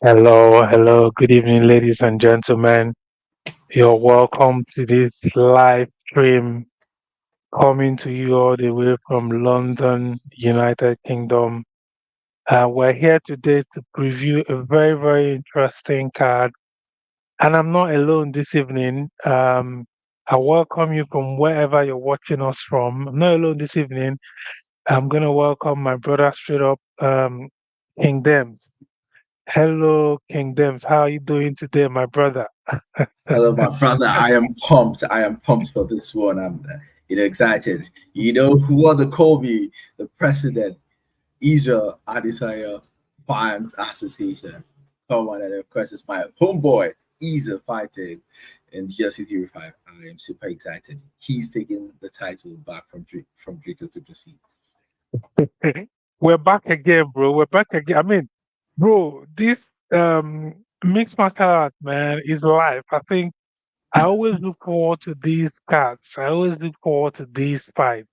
Hello, hello. Good evening, ladies and gentlemen. You're welcome to this live stream coming to you all the way from London, United Kingdom. We're here today to preview a very, very interesting card. And I'm not alone this evening. I welcome you from wherever you're watching us from. I'm not alone this evening. I'm going to welcome my brother straight up, King Dems. Hello, King Dems. How are you doing today, my brother? Hello, my brother. I am pumped. I am pumped for this one. I'm, excited. You know who want to call me the president? Israel Adesanya Fans Association. Come on, and of course, it's my homeboy, Isa fighting in UFC 305. I am super excited. He's taking the title back from Dricus to Plessis. We're back again, bro. We're back again. I mean, bro, this mixed martial art, man, is life. I think I always look forward to these cards. I always look forward to these fights.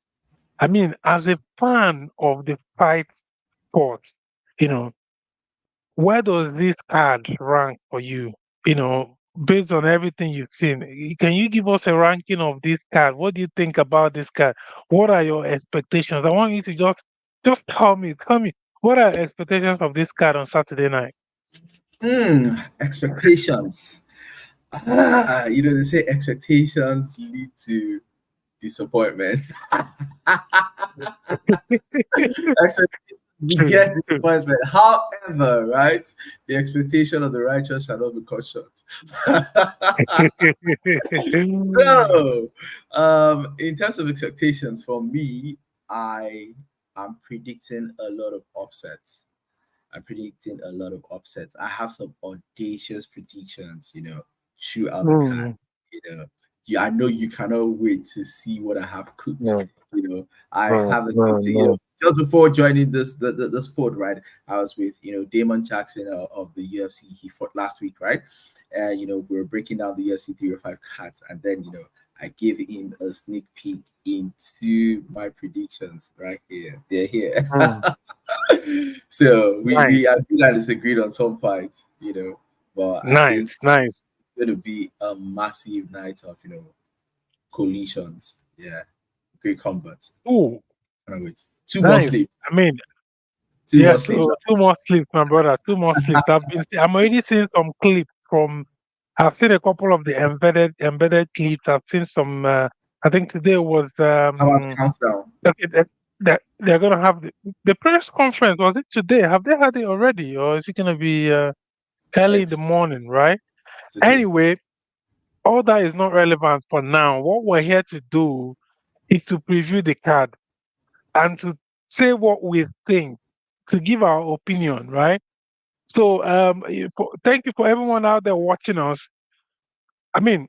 I mean, as a fan of the fight sports, you know, where does this card rank for you? You know, based on everything you've seen, can you give us a ranking of this card? What do you think about this card? What are your expectations? I want you to just tell me, what are expectations of this card on Saturday night? Expectations. They say expectations lead to disappointment. We True, get true. disappointment. However, right, the expectation of the righteous shall not be cut short. So, in terms of expectations, for me, I am predicting a lot of upsets. I'm predicting a lot of upsets. I have some audacious predictions, throughout the card. Mm, You know, I know you cannot wait to see what I have cooked. no, I no, have a no, cooked. no. Just before joining the sport, right? I was with Damon Jackson of the UFC. He fought last week, right? And we were breaking down the UFC 305 cards, and then I gave him a sneak peek into my predictions right here. They're here. Mm, So nice, we agree and disagreed on some points, but I think nice, nice. it's going to be a massive night of collisions. Yeah, great combat. Ooh, Can't wait. Two more nice. sleep. I mean, Two more yes, sleeps. 2 more sleeps, my brother. 2 more sleeps. I'm already seeing some clips from. I've seen a couple of the embedded clips. I've seen some. I think today was How about the countdown? okay. They're gonna have the press conference. Was it today? Have they had it already, or is it gonna be early in the It's morning? Right. today. Anyway, all that is not relevant for now. What we're here to do is to preview the card and to say what we think, to give our opinion. Right. So, thank you for everyone out there watching us. I mean,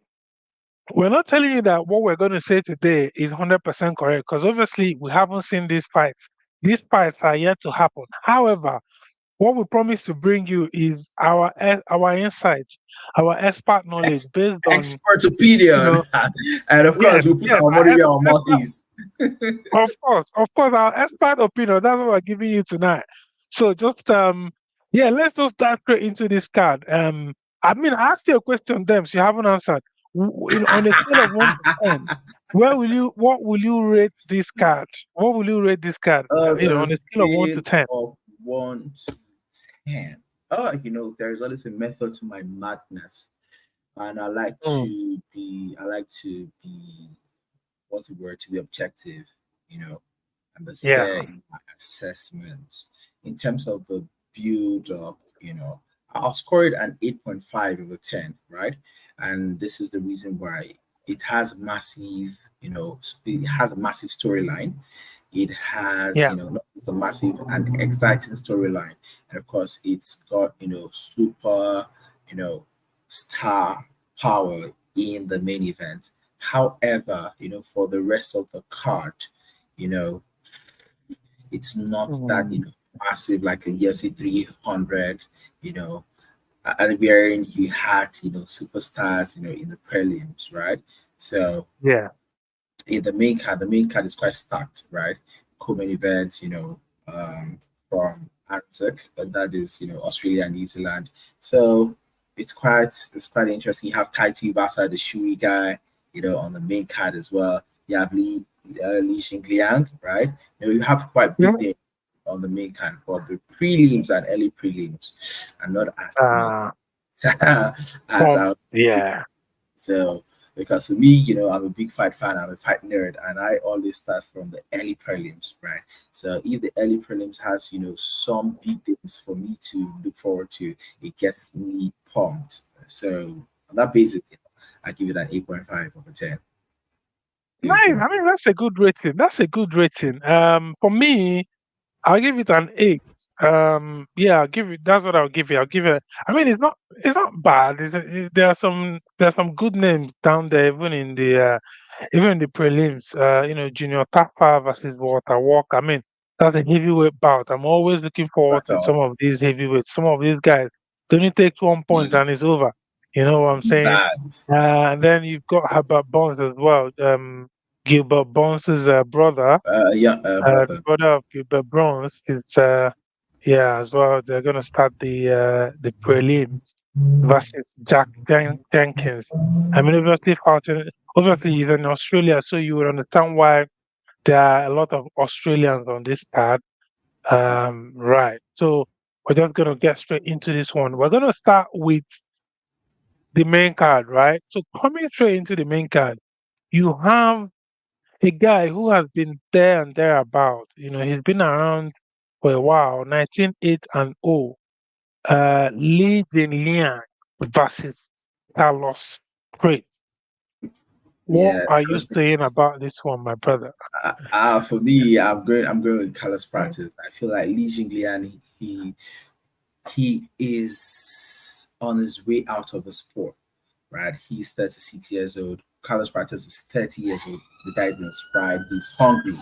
we're not telling you that what we're going to say today is 100% correct because obviously we haven't seen these fights. These fights are yet to happen. However, what we promise to bring you is our insights, our expert knowledge based on, Expert you opinion. know, And of yes, course, we put yes, our money where our mouth is. of course, our expert opinion. That's what we're giving you tonight. So just yeah, let's just dive straight into this card. I mean, I asked you a question, Dems, you haven't answered. On a scale of 1 to 10, what will you rate this card? What will you rate this card? A On a scale of one to scale ten. of 1 to 10. Oh, there's always a method to my madness. And Mm, I like to be, what's the word, to be objective, and be fair yeah, in my assessment. In terms of the build up, I'll score it an 8.5 over 10, right? And this is the reason why it has a massive storyline. It has, yeah. not just a massive and exciting storyline. And of course, it's got, super, you know, star power in the main event. However, for the rest of the card, you know, it's not that, Mm, massive like a UFC 300, you know, wherein you had, superstars, in the prelims, right? So yeah. in the main card is quite stacked, right? Co-main event, from Arctic, but that is Australia and New Zealand. So it's quite interesting. You have Tai Tuivasa, the Shui guy, on the main card as well. You have Li Xingliang, right? You have quite Yeah. big names on the main card, but the prelims and early prelims are not as Uh, as I. yeah. So because for me, I'm a big fight fan, I'm a fight nerd, and I always start from the early prelims, right? So if the early prelims has, some big names for me to look forward to, it gets me pumped. So on that basis, I give it an 8.5 over 10. Nice. I mean, that's a good rating. That's a good rating. For me, I'll give it an 8. Yeah, I'll give it. That's what I'll give it. I'll give it. I mean, it's not bad. There are some good names down there, even in the prelims. Junior Tapa versus Walter Walker. I mean, that's a heavyweight bout. I'm always looking forward But to some of these heavyweights. Some of these guys they only take 1 point and it's over. You know what I'm saying? bad. And then you've got Herbert Bonds as well. Gilbert Bonds' brother. Yeah, The brother. brother of Gilbert Bronze is yeah, as well. They're gonna start the prelims versus Jenkins. I mean, obviously he's in Australia, so you would understand why there are a lot of Australians on this card. Right. So we're just gonna get straight into this one. We're gonna start with the main card, right? So coming straight into the main card, you have a guy who has been there and thereabout. He's been around for a while. 19-8-0. Li Jinliang versus Carlos Freight. What Yeah, are you Carlos saying Prentice. about this one, my brother? For me, I'm going with Carlos Prentice. I feel like Li Jingliang, he is on his way out of the sport, right? He's 36 years old. Carlos Prates is 30 years old. The guy is inspired. He's hungry.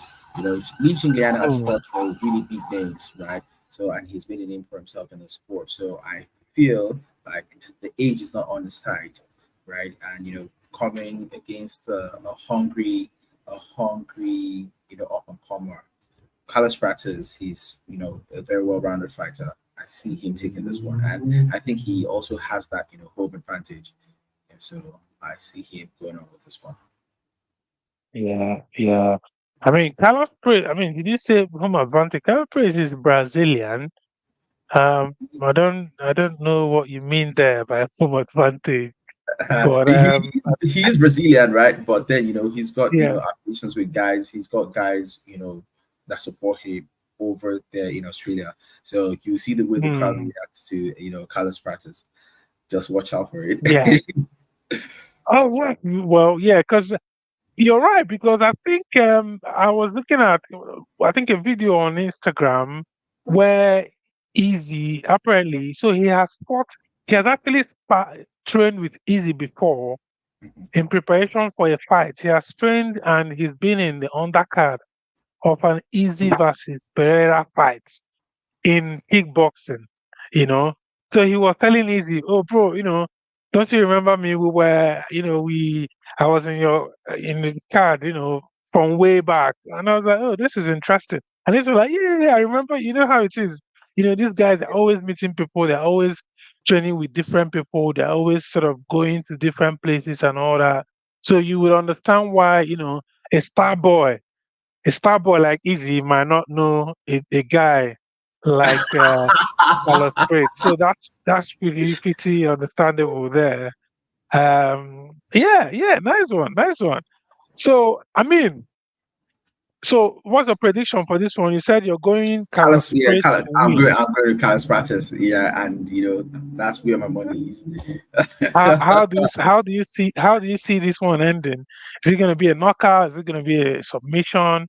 Li Jingliang has Hmm. fought for really big names, right? So, and he's made a name for himself in the sport. So, I feel like the age is not on his side, right? And coming against a hungry, up and comer. Carlos Prates, he's a very well-rounded fighter. I see him taking this one, and I think he also has that home advantage. And so I see him going on with this one. Yeah, yeah. I mean, Carlos Freight. I mean, did you say home advantage? Carlos Freight is Brazilian. I don't know what you mean there by home advantage, but He is Brazilian, right? But then he's got yeah. affiliations with guys. He's got guys that support him over there in Australia. So you see the way the crowd Hmm. reacts to Carlos Prates. Just watch out for it. Yeah. Oh, well, yeah, because you're right. Because I think I was looking at I think a video on Instagram where Easy apparently so he has actually trained with Easy before in preparation for a fight. He has trained and he's been in the undercard of an Easy versus Pereira fight in kickboxing, you know. So he was telling Easy, "Oh, bro, don't you remember me? We were, I was in the card, from way back." And I was like, "Oh, this is interesting." And he's like, "Yeah, yeah, yeah, I remember. You know how it is. These guys are always meeting people. They're always training with different people. They're always sort of going to different places and all that. So you will understand why, a star boy." A star boy like Easy might not know a guy like Carlos Freight. So that's pretty understandable there. Yeah, yeah, nice one, nice one. So I mean, so what's the prediction for this one? You said you're going Carlos, Carlos yeah, Freight Carlos, to I'm going. win. I'm going to Carlos Prates. Yeah, and that's where my money is. How do you see this one ending? Is it going to be a knockout? Is it going to be a submission?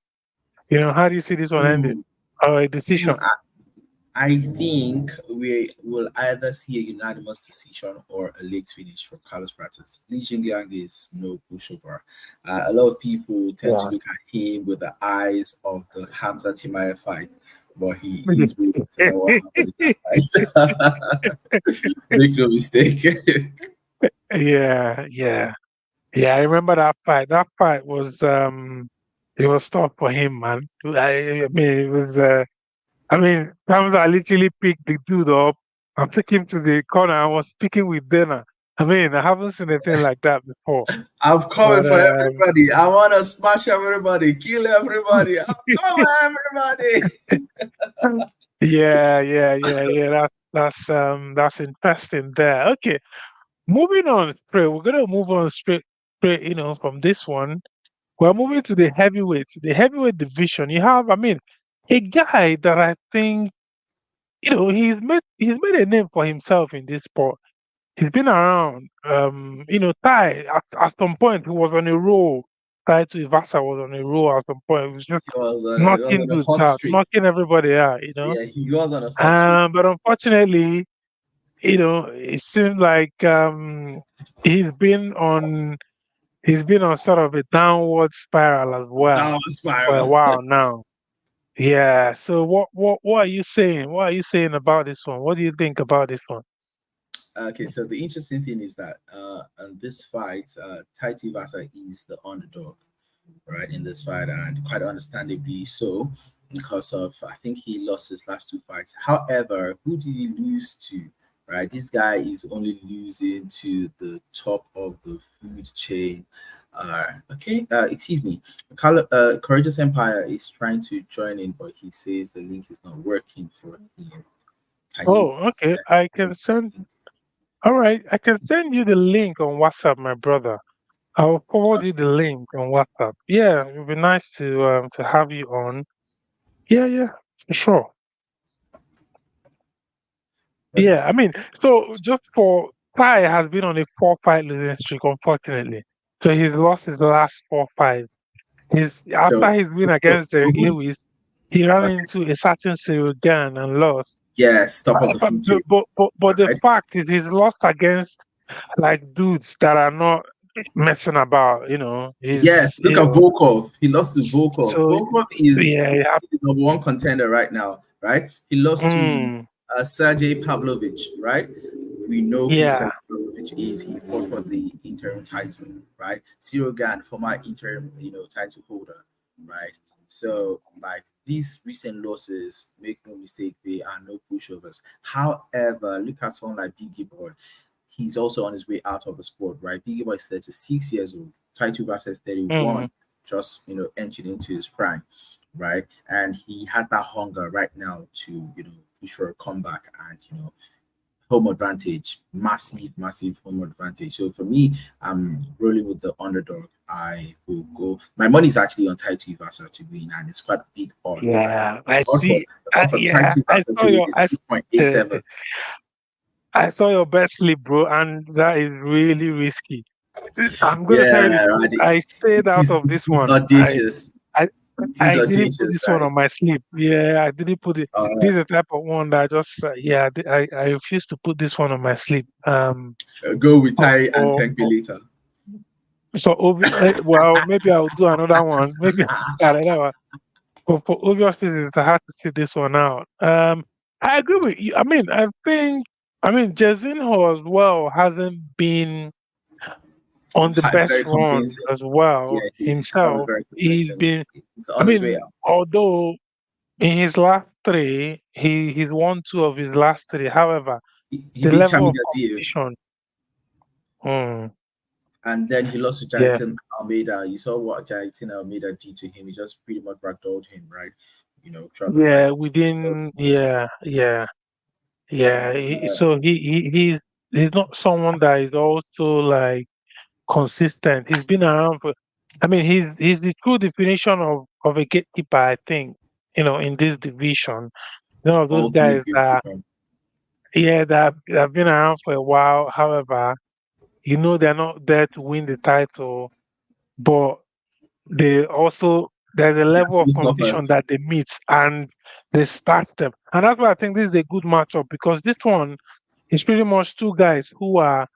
How do you see this one ending? Hmm. Or a decision? I think we will either see a unanimous decision or a late finish from Carlos Prates. Li Jingliang is no pushover. A lot of people tend to Yeah. look at him with the eyes of the Hamza Chimaev fight, but he is way better than what happened in that fight. Make no mistake. Yeah, yeah, yeah. I remember that fight. That fight was it was tough for him, man. I mean, it was. I mean, times I literally picked the dude up and took him to the corner and was speaking with Dana. I mean, I haven't seen anything like that before. I'm coming But for everybody. I want to smash everybody, kill everybody. I'm coming for everybody. yeah. That's interesting there. Okay, moving on straight. We're gonna move on straight. From this one, we're moving to the heavyweight division. You have, I mean, a guy that I think he's made a name for himself in this sport. He's been around. Ty at some point he was on a roll. Ty to Ivasa was on a roll at some point. It was just He was knocking on a dudes hot out, streak. knocking everybody out. Yeah, he was on a hot streak. But unfortunately, it seems like he's been on he's been on sort of a downward spiral as Down well the for a spiral. while now. Yeah. So what are you saying? What are you saying about this one? What do you think about this one? Okay, so the interesting thing is that on this fight, Taiti Vasa is the underdog, right, in this fight, and quite understandably so, because of I think he lost his last two fights. However, who did he lose to? Right, this guy is only losing to the top of the food chain. Excuse me. Courageous Empire is trying to join in, but he says the link is not working for him. Can you Oh, okay. send I the can send. link? All right, I can send you the link on WhatsApp, my brother. I'll forward you the link on WhatsApp. Yeah, it would be nice to have you on. Yeah, for sure. Let me Yeah, I see. mean, so just for Ty has been on a 4-fight losing streak, unfortunately. So he's lost his last 4 fights. His So, after his win so, against so Derek who? Lewis, he ran Okay. into a certain Cyril Gane and lost. Yes, top of the But, food but, chain. but, but but the Right. fact is, he's lost against like dudes that are not messing about. Yes, He's look at Volkov. He lost to Volkov. so Volkov is yeah, you have, the number one contender right now, right? He lost to mm, Sergey Pavlovich, right? We know who yeah, Sergey Pavlovich is. He fought for the interim title, right? Cyril Gane, former interim, title holder, right? So, like these recent losses, make no mistake, they are no pushovers. However, look at someone like Biggie Boy. He's also on his way out of the sport, right? Biggie Boy is 36 years old. Title versus mm, 31, just entering into his prime, right? And he has that hunger right now to push for a comeback and home advantage, massive home advantage. So for me, I'm rolling with the underdog. I will go. My money is actually on Taito Ivasa to win, and it's quite big odds, right? yeah. I Also, see. the odds for Yeah, Taito Ivasa to win is 2.87. I saw your bet slip, bro, and that is really risky. I'm gonna tell you the Yeah, truth. right. I stayed out of It this is one. audacious. I, It is I didn't put audacious, this one right? on my slip. Yeah, I didn't put it. This is the type of one that I just yeah. I refuse to put this one on my slip. Go with For, Tai and for, thank me for later. well, maybe I'll do another one. Maybe I'll do another one. But for obvious reasons, I had to sit this one out. I agree with you. I mean, Jairzinho as well hasn't been on the best Very run convincing. as well Yeah, he's sounding himself. very He's convincing. been, He's I on his way mean, out. although in his last three, he's won two of his last three. However, He the beat level Chami of Gaziev, competition, mm, and then he lost to yeah, Jackson Almeida. You saw what Jackson Almeida did to him. He just pretty much ragdolled him, right? Throughout the fight. yeah, So, yeah. So he's not someone that is also like consistent. He's been around for. I mean, he's the true definition of a gatekeeper. I think in this division, of those ultimate guys that goalkeeper. yeah that have been around for a while. However, they're not there to win the title, but they also there's a level of competition Showstoppers. that they meet and they start them. And that's why I think this is a good matchup because this one is pretty much two guys who are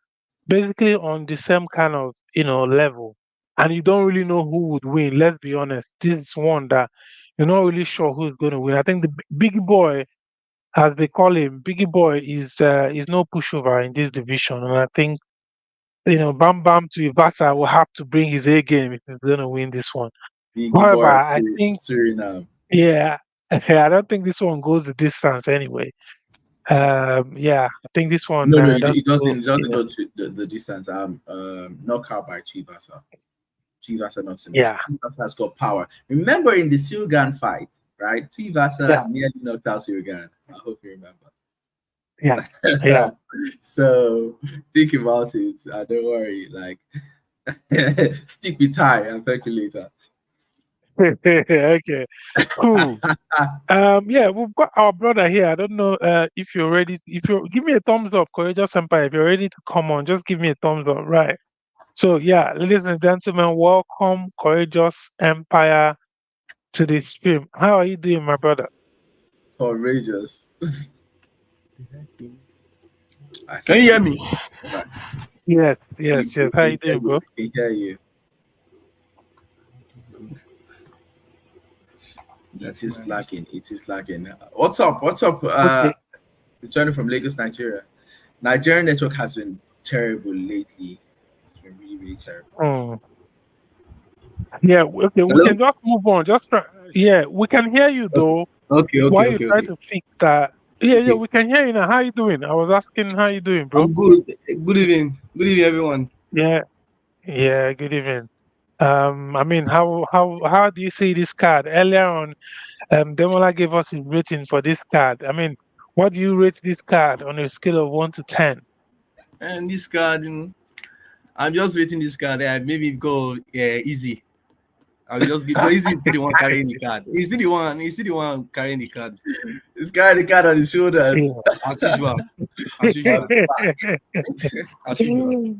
basically on the same kind of level. And you don't really know who would win. Let's be honest. This is one that you're not really sure who's going to win. I think the big boy, as they call him, Biggie Boy is no pushover in this division. And I think Bam Bam to Ibasa will have to bring his A game if he's going to win this one. Biggie However, boy of I think Suriname. yeah. I don't think this one goes the distance anyway. Yeah, I think this one No, no, doesn't it doesn't. go. It doesn't Yeah, go to the distance. Knockout by Chivasa. Chivasa knocks him out. yeah, Chivasa has got power. Remember in the Silgan fight, right? Chivasa yeah, nearly knocked out Silgan. I hope you yeah, yeah. remember. So think about it. Don't worry. Like stick with tie and thank you later. Okay, cool. Yeah, we've got our brother here. I don't know if you're ready. If you give me a thumbs up, Courageous Empire. If you're ready to come on, just give me a thumbs up, right? So yeah, ladies and gentlemen, welcome Courageous Empire to the stream. How are you doing, my brother? Courageous. I Can think you hear he's me? right. Yes, yes, yes. We How you can hear doing, you. bro? We can hear you. It That's is nice. lacking. It is lacking. What's up? What's up? Okay. It's joining from Lagos, Nigeria. Nigerian network has been terrible lately. It's been really, really terrible. Mm. Yeah, okay, we Hello? can just move on. Just try, yeah, we can hear you Okay, though. okay, okay, Why you okay, try okay. to fix that? Yeah, yeah, Okay. we can hear you now. How you doing? I was asking how you doing, bro. I'm good. Good evening. Good evening, everyone. Yeah, yeah. Good evening. I mean, how do you see this card? Earlier on, Demola gave us his rating for this card. I mean, what do you rate this card on a scale of 1 to 10? And this card, I'm just waiting this card. Maybe go easy. I'll just give because easy is still the one carrying the card. He's still the one. He's still the one carrying the card. This guy, the cat on his shoulders. As usual. As usual. As usual.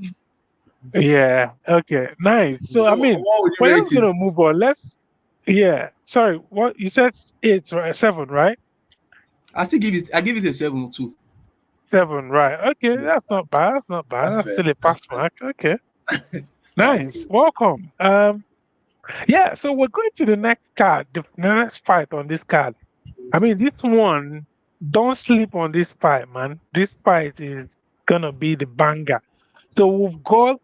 Yeah. Okay. Nice. So I mean, What would you we're rate just it? gonna move on. Let's. Yeah. Sorry. What you said? Eight, right? Seven, right? I still give it. I give it a 7 too. Seven, right? Okay. Yeah. That's not bad. That's not bad. That's That's fair. still a pass That's fair. mark. Okay. That's Nice. good. Welcome. Yeah. So we're going to the next card. The next fight on this card. I mean, this one. Don't sleep on this fight, man. This fight is gonna be the banger. So we've got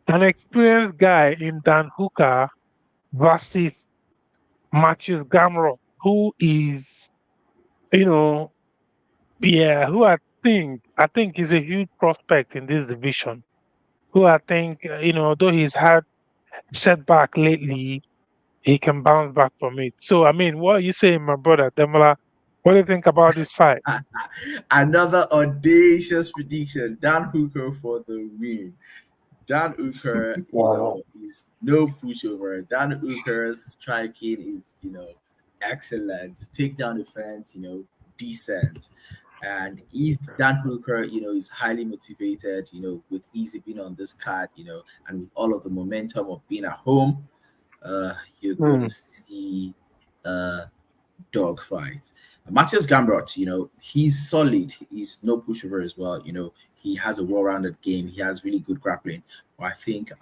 an experienced guy in Dan Hooker versus Matthew Gamrot, who is, you know, yeah, who I think is a huge prospect in this division. Who I think, though he's had setback lately, he can bounce back from it. So, I mean, what are you saying, my brother Demola? What do you think about this fight? Another audacious prediction. Dan Hooker for the win. Dan Hooker, Wow. is no pushover. Dan Hooker's striking is, excellent. Takedown defense, decent. And if Dan Hooker, is highly motivated, with Easy being on this card, and with all of the momentum of being at home, you're going to Hmm. see a dogfight. Matthias Gamrot, he's solid. He's no pushover as well. He has a well-rounded game. He has really good grappling. But I think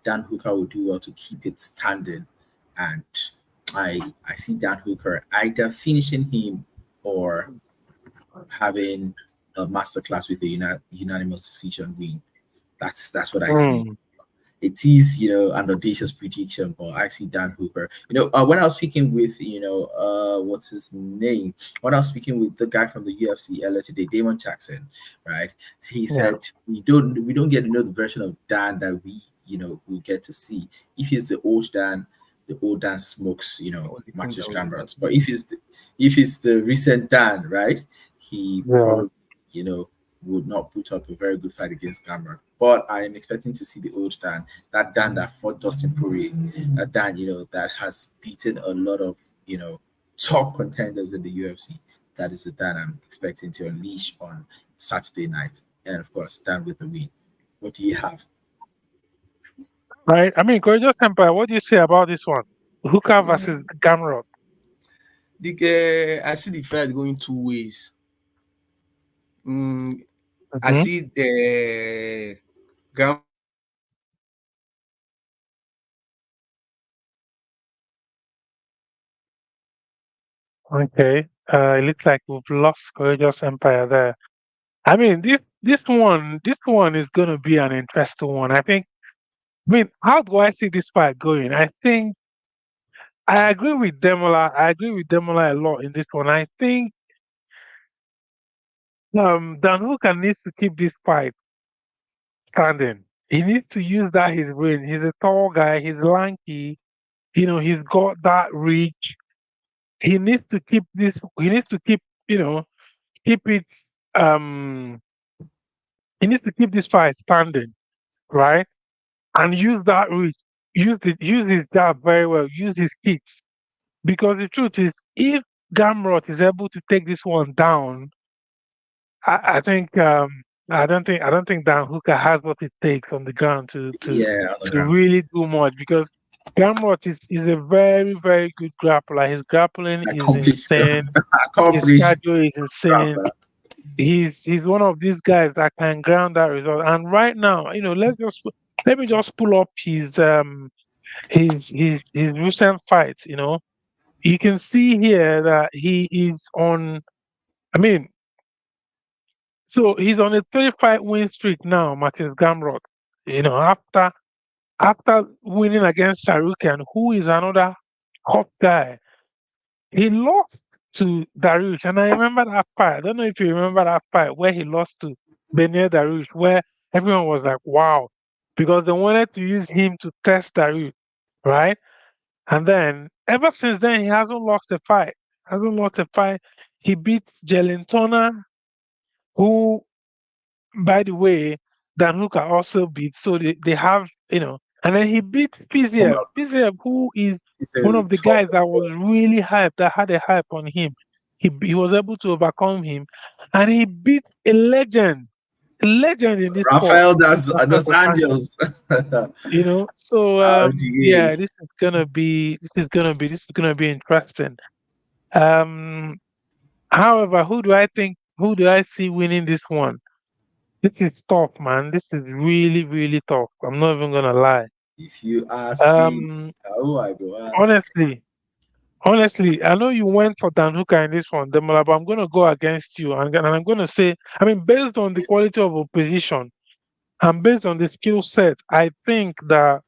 Dan Hooker will do well to keep it standing. And I see Dan Hooker either finishing him or having a masterclass with a unanimous decision win. That's what I see. Hmm. It is, an audacious prediction, but I see Dan Hooker. When I was speaking with, what's his name? When I was speaking with the guy from the UFC earlier today, Damon Jackson, right? He Yeah. said we don't get to know the version of Dan that we get to see. If he's the old Dan smokes, That was the point I matches was about cameras. to But make. if it's the recent Dan, right? He Yeah. probably, would not put up a very good fight against Gamrot. But I am expecting to see the old Dan, that Dan that fought Dustin Poirier, that Dan, that has beaten a lot of, top contenders in the UFC. That is the Dan I'm expecting to unleash on Saturday night. And of course, Dan with the win. What do you have? Right. I mean, Courageous Empire, what do you say about this one? Hooker versus Gamrot. I see the fight going 2 ways. Mm, I Hmm. see the Gamrot winning this fight. Okay. It looks like we've lost Courageous Empire there. I mean, this one is gonna be an interesting one. I think. I mean, how do I see this fight going? I think I agree with Demola. I agree with Demola a lot in this one. I think Dan Hooker needs to keep this fight standing. He needs to use that his range. He's a tall guy. He's lanky. He's got that reach. He needs to keep this. He needs to keep. Keep it. Um, he needs to keep this fight standing, right? And use that reach. Use his jab very well. Use his kicks. Because the truth is, if Gamrot is able to take this one down, I think I don't think Dan Hooker has what it takes on the ground to to Yeah, on the to ground. really do much because Gamrot is a very, very good grappler. His grappling is Accomplished, insane. His accomplished cardio is insane. grappler. He's one of these guys that can ground that result. And right now, let me just pull up his recent fights. You can see here that he is on. I mean, so he's on a 35 win streak now, Martin Gamrot. After winning against Sarukian, who is another hot guy, he lost to Dariush. And I remember that fight. I don't know if you remember that fight where he lost to Beneil Dariush, where everyone was like, wow, because they wanted to use him to test Dariush, right? And then ever since then, he hasn't lost a fight. Hasn't lost a fight. He beat Gelentona, who, by the way, Danuka also beat. So they have, and then he beat Come Fiziev. out. Fiziev, who is He one says of the top guys as that was well. really hyped, that had a hype on him. He was able to overcome him, and he beat a legend in this sport, Rafael das Rafael Dos dos Anjos. Anjos. So RDA. yeah, this is gonna be interesting. Um, However, who do I see winning this one? This is tough, man. This is really, really tough. I'm not even gonna lie. If you ask me, Um, who I go ask? honestly, honestly, I know you went for Dan Hooker in this one, Demola, but I'm gonna go against you, and I'm gonna say, I mean, based on the quality of opposition and based on the skill set, I think that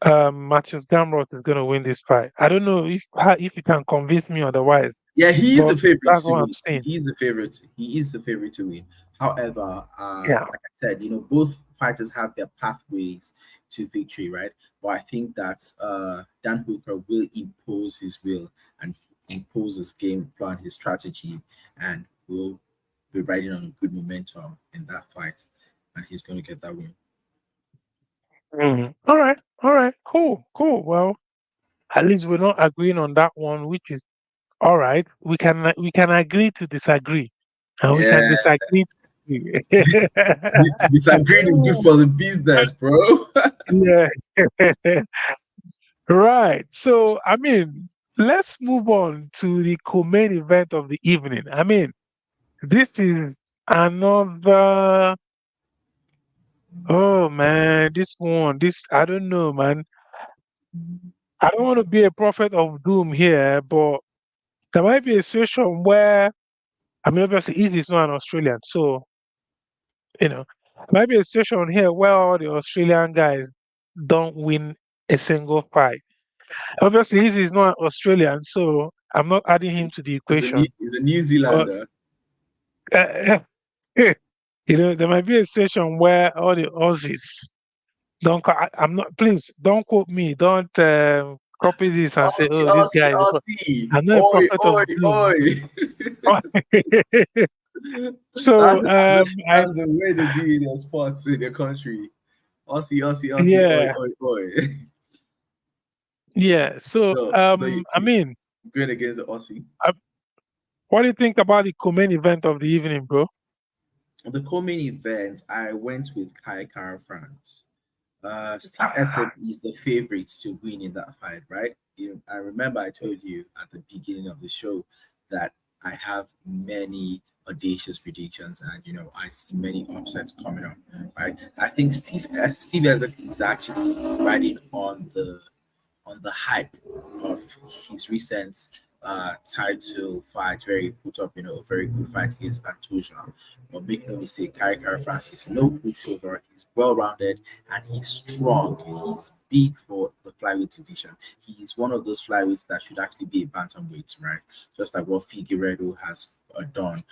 Matthias Gamrot is gonna win this fight. I don't know if you can convince me otherwise, Yeah, he is but the favorite that's to what I'm win. saying. He is the favorite. He is the favorite to win. However, Yeah. like I said, both fighters have their pathways to victory, right? But I think that Dan Hooker will impose his will and impose his game plan, his strategy, and will be riding on a good momentum in that fight, and he's going to get that win. All right. All right. Cool. Cool. Well, at least we're not agreeing on that one, which is all right. We can agree to disagree, and we can Yeah, disagree. disagreeing is good for the business, bro. Yeah. Right. So, I mean, let's move on to the co-main event of the evening. I mean, this is another. Oh man, this one. This I don't know, man. I don't want to be a prophet of doom here, but there might be a situation where, I mean, obviously, Easy is not an Australian, so might be a situation here where all the Australian guys don't win a single fight. Obviously, Easy is not Australian, so I'm not adding him to the equation. He's a New But Zealander. uh, there might be a situation where all the Aussies don't. I'm not. Please don't quote me. Don't copy this and say, Aussie, "Oh, this Aussie, guy is." Aussie. I'm not a Oi, prophet of oi, doom. oi. So I That's the way they do in their sports in their country. Aussie, Aussie, Aussie, oi, yeah oi, oi. yeah. So So I mean, going against the Aussie. uh, what do you think about the co-main event of the evening, bro? The co-main event, I went with Kai Kara France. Steve Essep is the favorite to win in that fight, right? I remember I told you at the beginning of the show that I have many audacious predictions, and I see many upsets coming up, right? I think Steve Essep is actually riding on the hype of his recent title fight where he put up, a very good fight against Pantoja. But make no mistake, Kai Francis is no pushover. He's well rounded and he's strong. He's big for the flyweight division. He's one of those flyweights that should actually be a bantamweight, right? Just like what Figueredo has done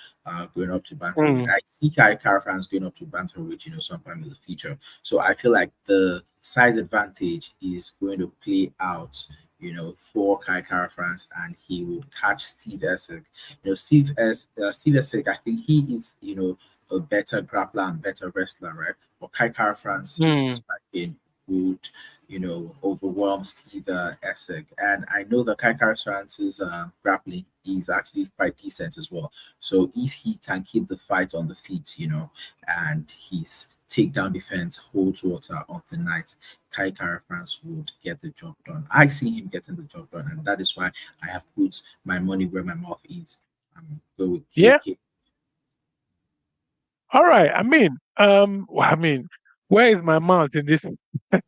going up to bantamweight. Mm. I see Kai France going up to bantamweight, sometime in the future. So I feel like the size advantage is going to play out, for Kai France, and he would catch Steve Essig. Steve Essig, I think he is, a better grappler and better wrestler, right? But Kai Francis Mm. striking would, overwhelm Steve Essig. And I know that Kai Francis grappling is actually quite decent as well. So if he can keep the fight on the feet, and his takedown defense holds water on the night, Kai France would get the job done. I see him getting the job done, and that is why I have put my money where my mouth is. I'm going with Yeah. KK. All right. Where is my mouth in this? I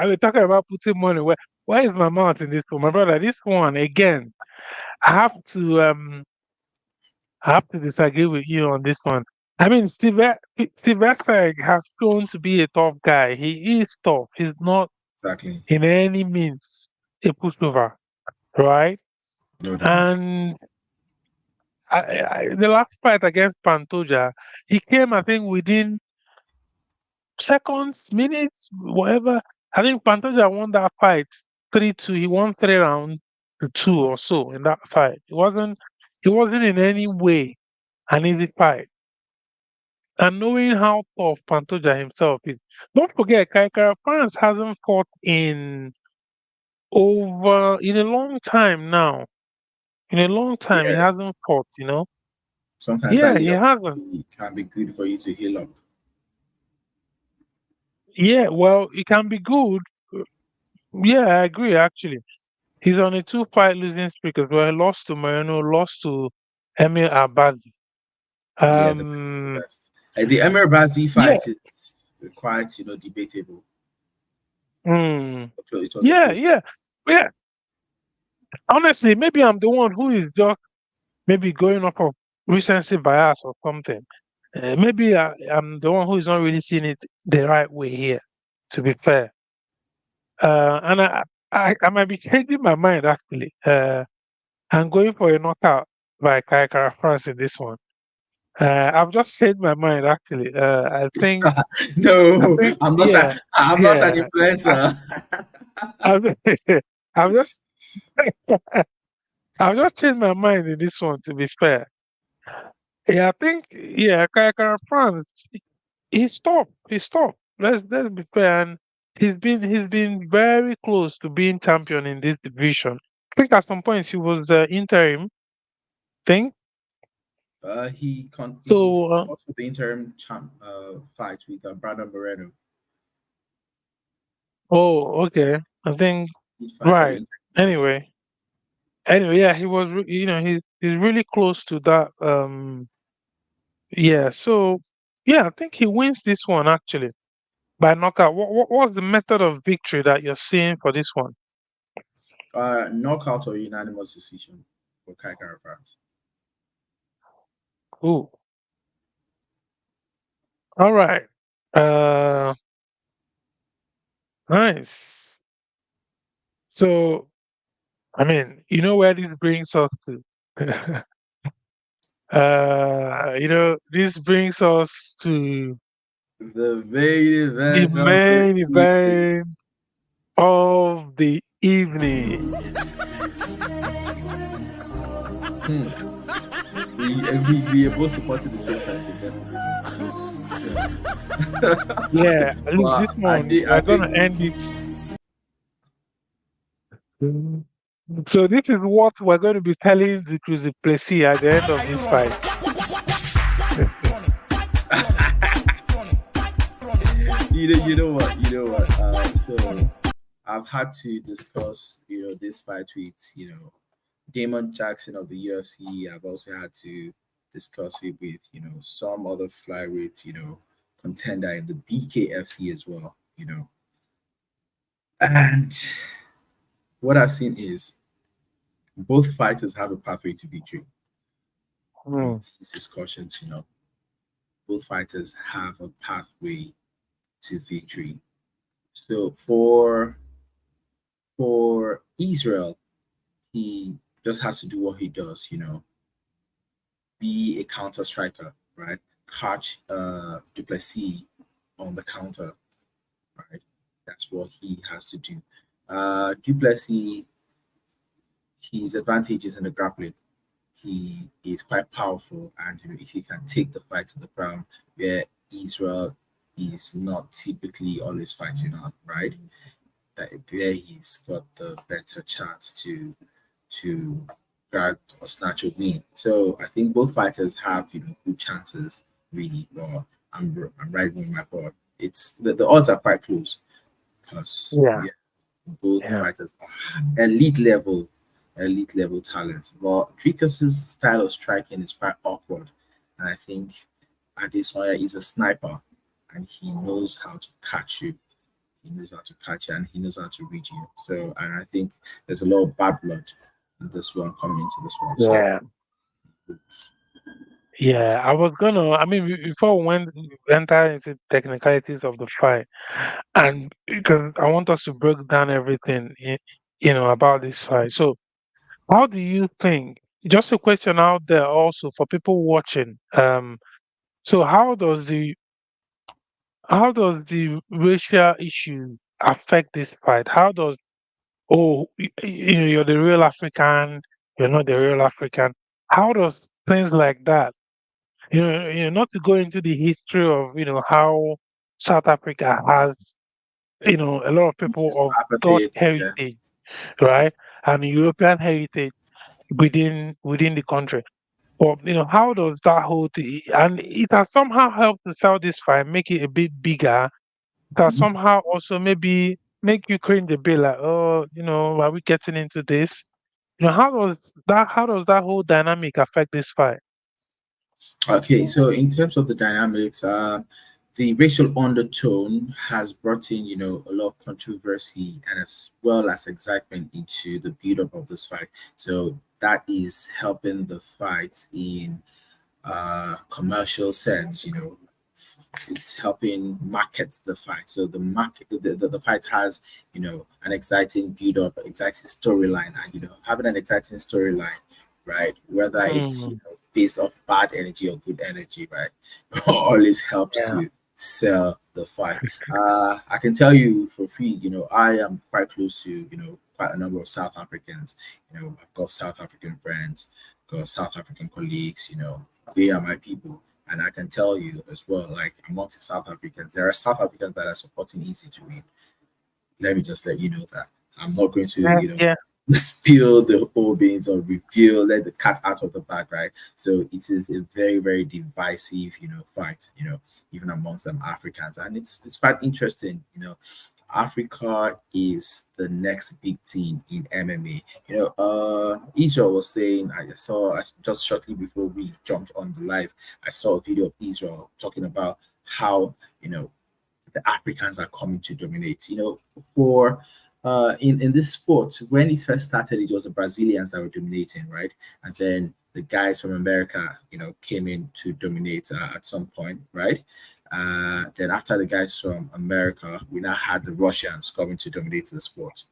was talking about putting money. Where is my mouth in this one, my brother? This one again. I have to disagree with you on this one. Steve Essig has shown to be a tough guy. He is tough. He's not Exactly. in any means a pushover, right? No doubt. And the last fight against Pantoja, he came, I think, within seconds, minutes, whatever. I think Pantoja won that fight 3-2. He won 3 rounds to 2 or so in that fight. It wasn't in any way an easy fight. And knowing how tough Pantoja himself is. Don't forget, Kaikara France hasn't fought in a long time now. In a long time, he Yes. hasn't fought. Sometimes that Yeah, he little hasn't. can be good for you to heal up. Yeah, well, it can be good. Yeah, I agree, actually. He's on a 2-fight losing streak as well. He lost to Moreno, lost to Emil Abadi. Yeah, the best of the Um, best. The Emir Bazi yeah, fight is quite, debatable. mm, It was a yeah, close. yeah, yeah. Honestly, maybe I'm the one who is just maybe going off of recency bias or something. Maybe I'm the one who is not really seeing it the right way here, to be fair. And I might be changing my mind actually. I'm going for a knockout by Kai Kara France in this one. I've just changed my mind actually. I No, think, I'm not. yeah, I'm not an yeah. I, influencer. I've, I've just, I've just changed my mind in this one. To be fair, yeah, I think, yeah, Kai Kara France. He's top. He's top. Let's be fair, and he's been very close to being champion in this division. I think at some points he was interim thing. He So, fought for the interim fight with Brandon Moreno. oh, okay. I think He fight for the right. interim belt. Anyway, yeah, he was. He's really close to that. Yeah. So, yeah, I think he wins this one actually by knockout. What's the method of victory that you're seeing for this one? Knockout or unanimous decision for Kai Kara France. Ooh. All right. Uh, nice. So, where this brings us to. This brings us to The main the event of the main evening. event of the evening. Hmm. We are both supporting the same person, definitely. Yeah, at least this But one I we're gonna think end it. So this is what we're going to be telling the Plessis at the end of this fight. you know what. So I've had to discuss, this fight with, Damon Jackson of the UFC. I've also had to discuss it with, some other flyweight, contender in the BKFC as well, And what I've seen is Both fighters have a pathway to victory. From Mm. these discussions, both fighters have a pathway to victory. So for Israel, he just has to do what he does, be a counter striker, right? Catch Duplessis on the counter, right? That's what he has to do. Duplessis, his advantages in the grappling. He is quite powerful, and if he can take the fight to the ground, where Israel is not typically always fighting on, right? That there he's got the better chance to grab or snatch a win. So I think both fighters have good chances really. But I'm right with my board. It's the odds are quite close because Yeah, yeah, both yeah, fighters are elite level talent. But Dricus's style of striking is quite awkward, and I think Adesanya is a sniper, and he knows how to catch you. He knows how to catch you, and he knows how to read you. So, and I think there's a lot of bad blood in this one coming into this one. So, yeah, yeah. I was gonna. I mean, before we enter into technicalities of the fight, and because I want us to break down everything, about this fight. So, how do you think? Just a question out there also for people watching. So how does the racial issue affect this fight? How does you're the real African, you're not the real African. How does things like that, not to go into the history of, how South Africa has, a lot of people issues of of Dutch apartheid, yeah. heritage, right? And European heritage within the country. But how does that whole thing, and it has somehow helped to sell this fight, make it a bit bigger, that Mhm. somehow also maybe make you cringe a bit like, oh, are we getting into this? How does that whole dynamic affect this fight? Okay, so in terms of the dynamics, the racial undertone has brought in, a lot of controversy and as well as excitement into the build-up of this fight. So that is helping the fight in commercial sense. It's helping market the fight. So the fight has an exciting build up, exciting storyline, and having an exciting storyline, right? Whether it's Mm, based off bad energy or good energy, right? Always helps yeah. to sell the fight. I can tell you for free, I am quite close to quite a number of South Africans. I've got South African friends, got South African colleagues. They are my people. And I can tell you as well, like amongst the South Africans, there are South Africans that are supporting Easy to win. Let me just let you know that. I'm not going to, Yeah, yeah. spill the whole beans or reveal, let the cat out of the bag, right? So it is a very, very divisive, fight, even amongst them Africans. And it's quite interesting, Africa is the next big team in MMA. Israel was saying, just shortly before we jumped on the live, I saw a video of Israel talking about how, the Africans are coming to dominate. For in this sport, when it first started, it was the Brazilians that were dominating, right? And then the guys from America, came in to dominate at some point, right? Then after the guys from America, we now had the Russians coming to dominate the sport,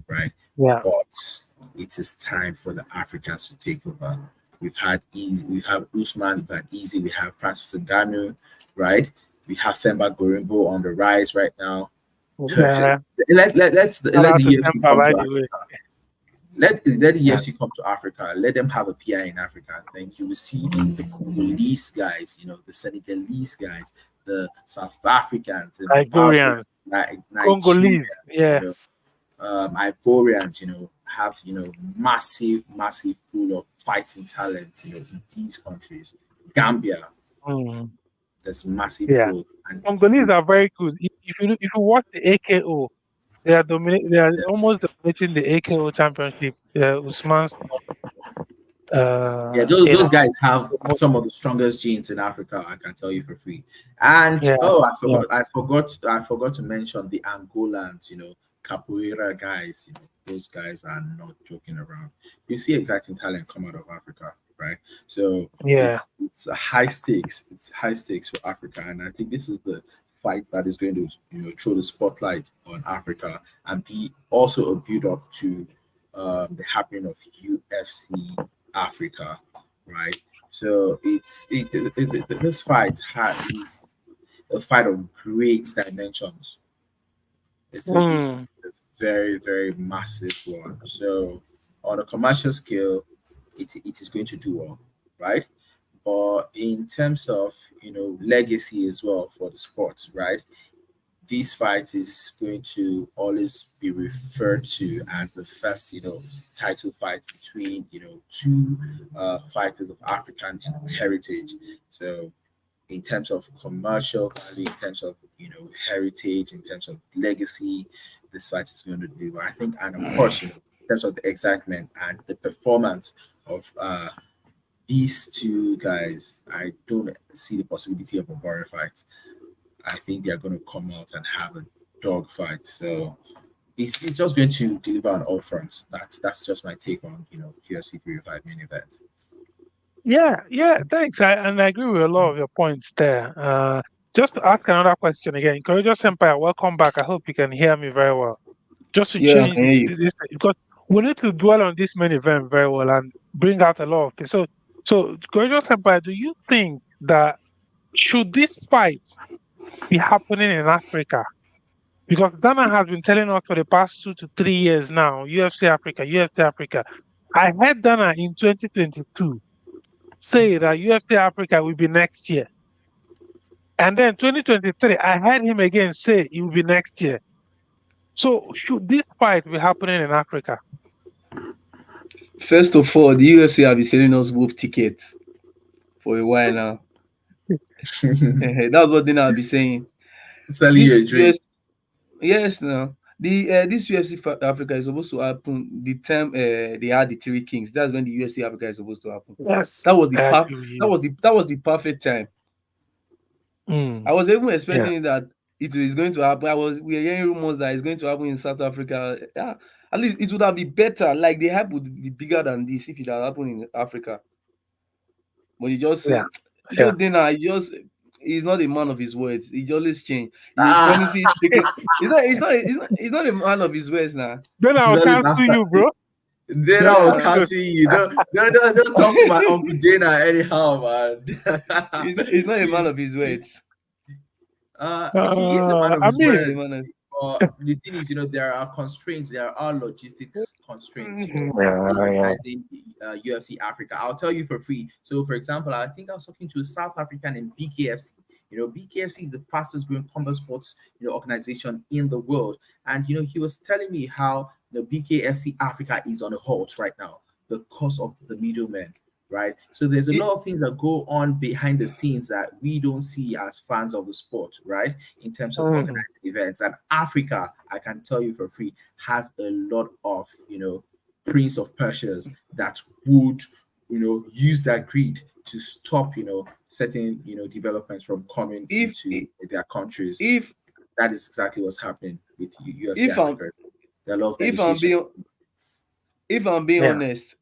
right? Yeah. But it is time for the Africans to take over. We've had Usman, we've had Easy, we have Francis Ngannou, right? We have Themba Gorimbo on the rise right now. Yeah. Shout Let out the to UFC Tempa, come by to the way. Africa. Let the Yeah. UFC come to Africa. Let them have a PI in Africa. Then you will see the Congolese guys, the Senegalese guys, the South Africans, the Zimbabweans, Ivorians, Nigerians, Congolese. Yeah. Ivorians, have massive, massive pool of fighting talent, in these countries. Gambia, Mm, there's massive yeah. pool, and Congolese we've are very good. If you watch the AKO, they are almost dominating the AKO championship. Usman's yeah, uh those, you those know guys have some promotion. of the strongest genes in Africa. I can tell you for free. And Yeah, oh, I yeah. forgot. I forgot to mention the Angolans. capoeira guys, those guys are not joking around. You see exciting talent come out of Africa, right? So Yeah. it's a high stakes. It's high stakes for Africa, and I think this is the fight that is going to throw the spotlight on Africa and be also a build up to the happening of UFC Africa, right? So this is a fight of great dimensions. It's Mm. a very, very massive one. So on a commercial scale, it is going to do well, right? But in terms of legacy as well for the sport, right? This fight is going to always be referred to as the first, title fight between, two fighters of African heritage. So in terms of commercial value, in terms of heritage, in terms of legacy, this fight is going to deliver. I think, and of course, in terms of the excitement and the performance of these two guys, I don't see the possibility of a boring fight. I think they are going to come out and have a dog fight. So it's just going to deliver on all fronts. That's just my take on UFC 305 main event. Yeah, yeah, thanks. And I agree with a lot of your points there. Just to ask another question again, Courageous Empire, welcome back. I hope you can hear me very well. Just to Yeah, I change can hear you. this, because we need to dwell on this main event very well and bring out a lot of things. So Courageous Empire, do you think that should this fight be happening in Africa? Because Dana has been telling us for the past 2 to 3 years now, UFC Africa, UFC Africa. I heard Dana in 2022 say that UFC Africa will be next year. And then 2023, I heard him again say it will be next year. So should this fight be happening in Africa? First of all, the UFC have been selling us both tickets for a while now. That's what they now be saying. Selling you a This dream. US, yes, now this UFC Africa is supposed to happen the time they had the Three Kings. That's when the UFC Africa is supposed to happen. Yes, That was the I per- agree with that you. was the that was the perfect time. I Mm, was even yeah, expecting that it is going to happen. We are hearing rumors that it's going to happen in South Africa. Yeah, at least it would have been better. Like the hype would be bigger than this if it had happened in Africa. But you just yeah, say, yeah. Dana, he's not a man of his words. He always change. He Ah, promises chicken. He's not a man of his words now. Then he's I'll always cancel after. you, bro. Then Then I I'll will Yeah. cancel you. cancel you. Don't talk to my uncle Dana anyhow, man. He's not a man he's of his he's words. he is a man of I his He's not mean, a words. man of But the thing is, there are constraints. There are logistics constraints. In yeah, organizing UFC Africa. I'll tell you for free. So, for example, I think I was talking to a South African in BKFC. BKFC is the fastest growing combat sports organization in the world, and he was telling me how the BKFC Africa is on a halt right now because of the middlemen, right? So there's a it. lot of things that go on behind the scenes that we don't see as fans of the sport, right? In terms of mm, organizing events. And Africa, I can tell you for free, has a lot of, Prince of Persia's that would, use that greed to stop, certain, developments from coming If into their countries. if That is exactly what's happening with UFC if I'm Africa. There are a lot of if I'm negotiations. being if I'm being yeah. honest,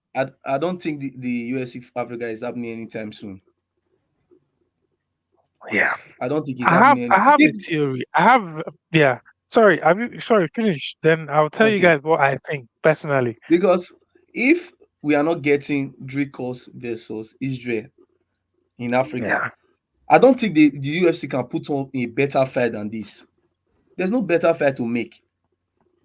I don't think the UFC Africa is happening anytime soon. Yeah. I don't think it's I have happening. I have a If theory. Yeah. Sorry, sorry, finish. Then I'll tell you okay, guys what I think personally. because if we are not getting Dricus versus Israel in Africa, Yeah. I don't think the UFC can put on a better fight than this. There's no better fight to make.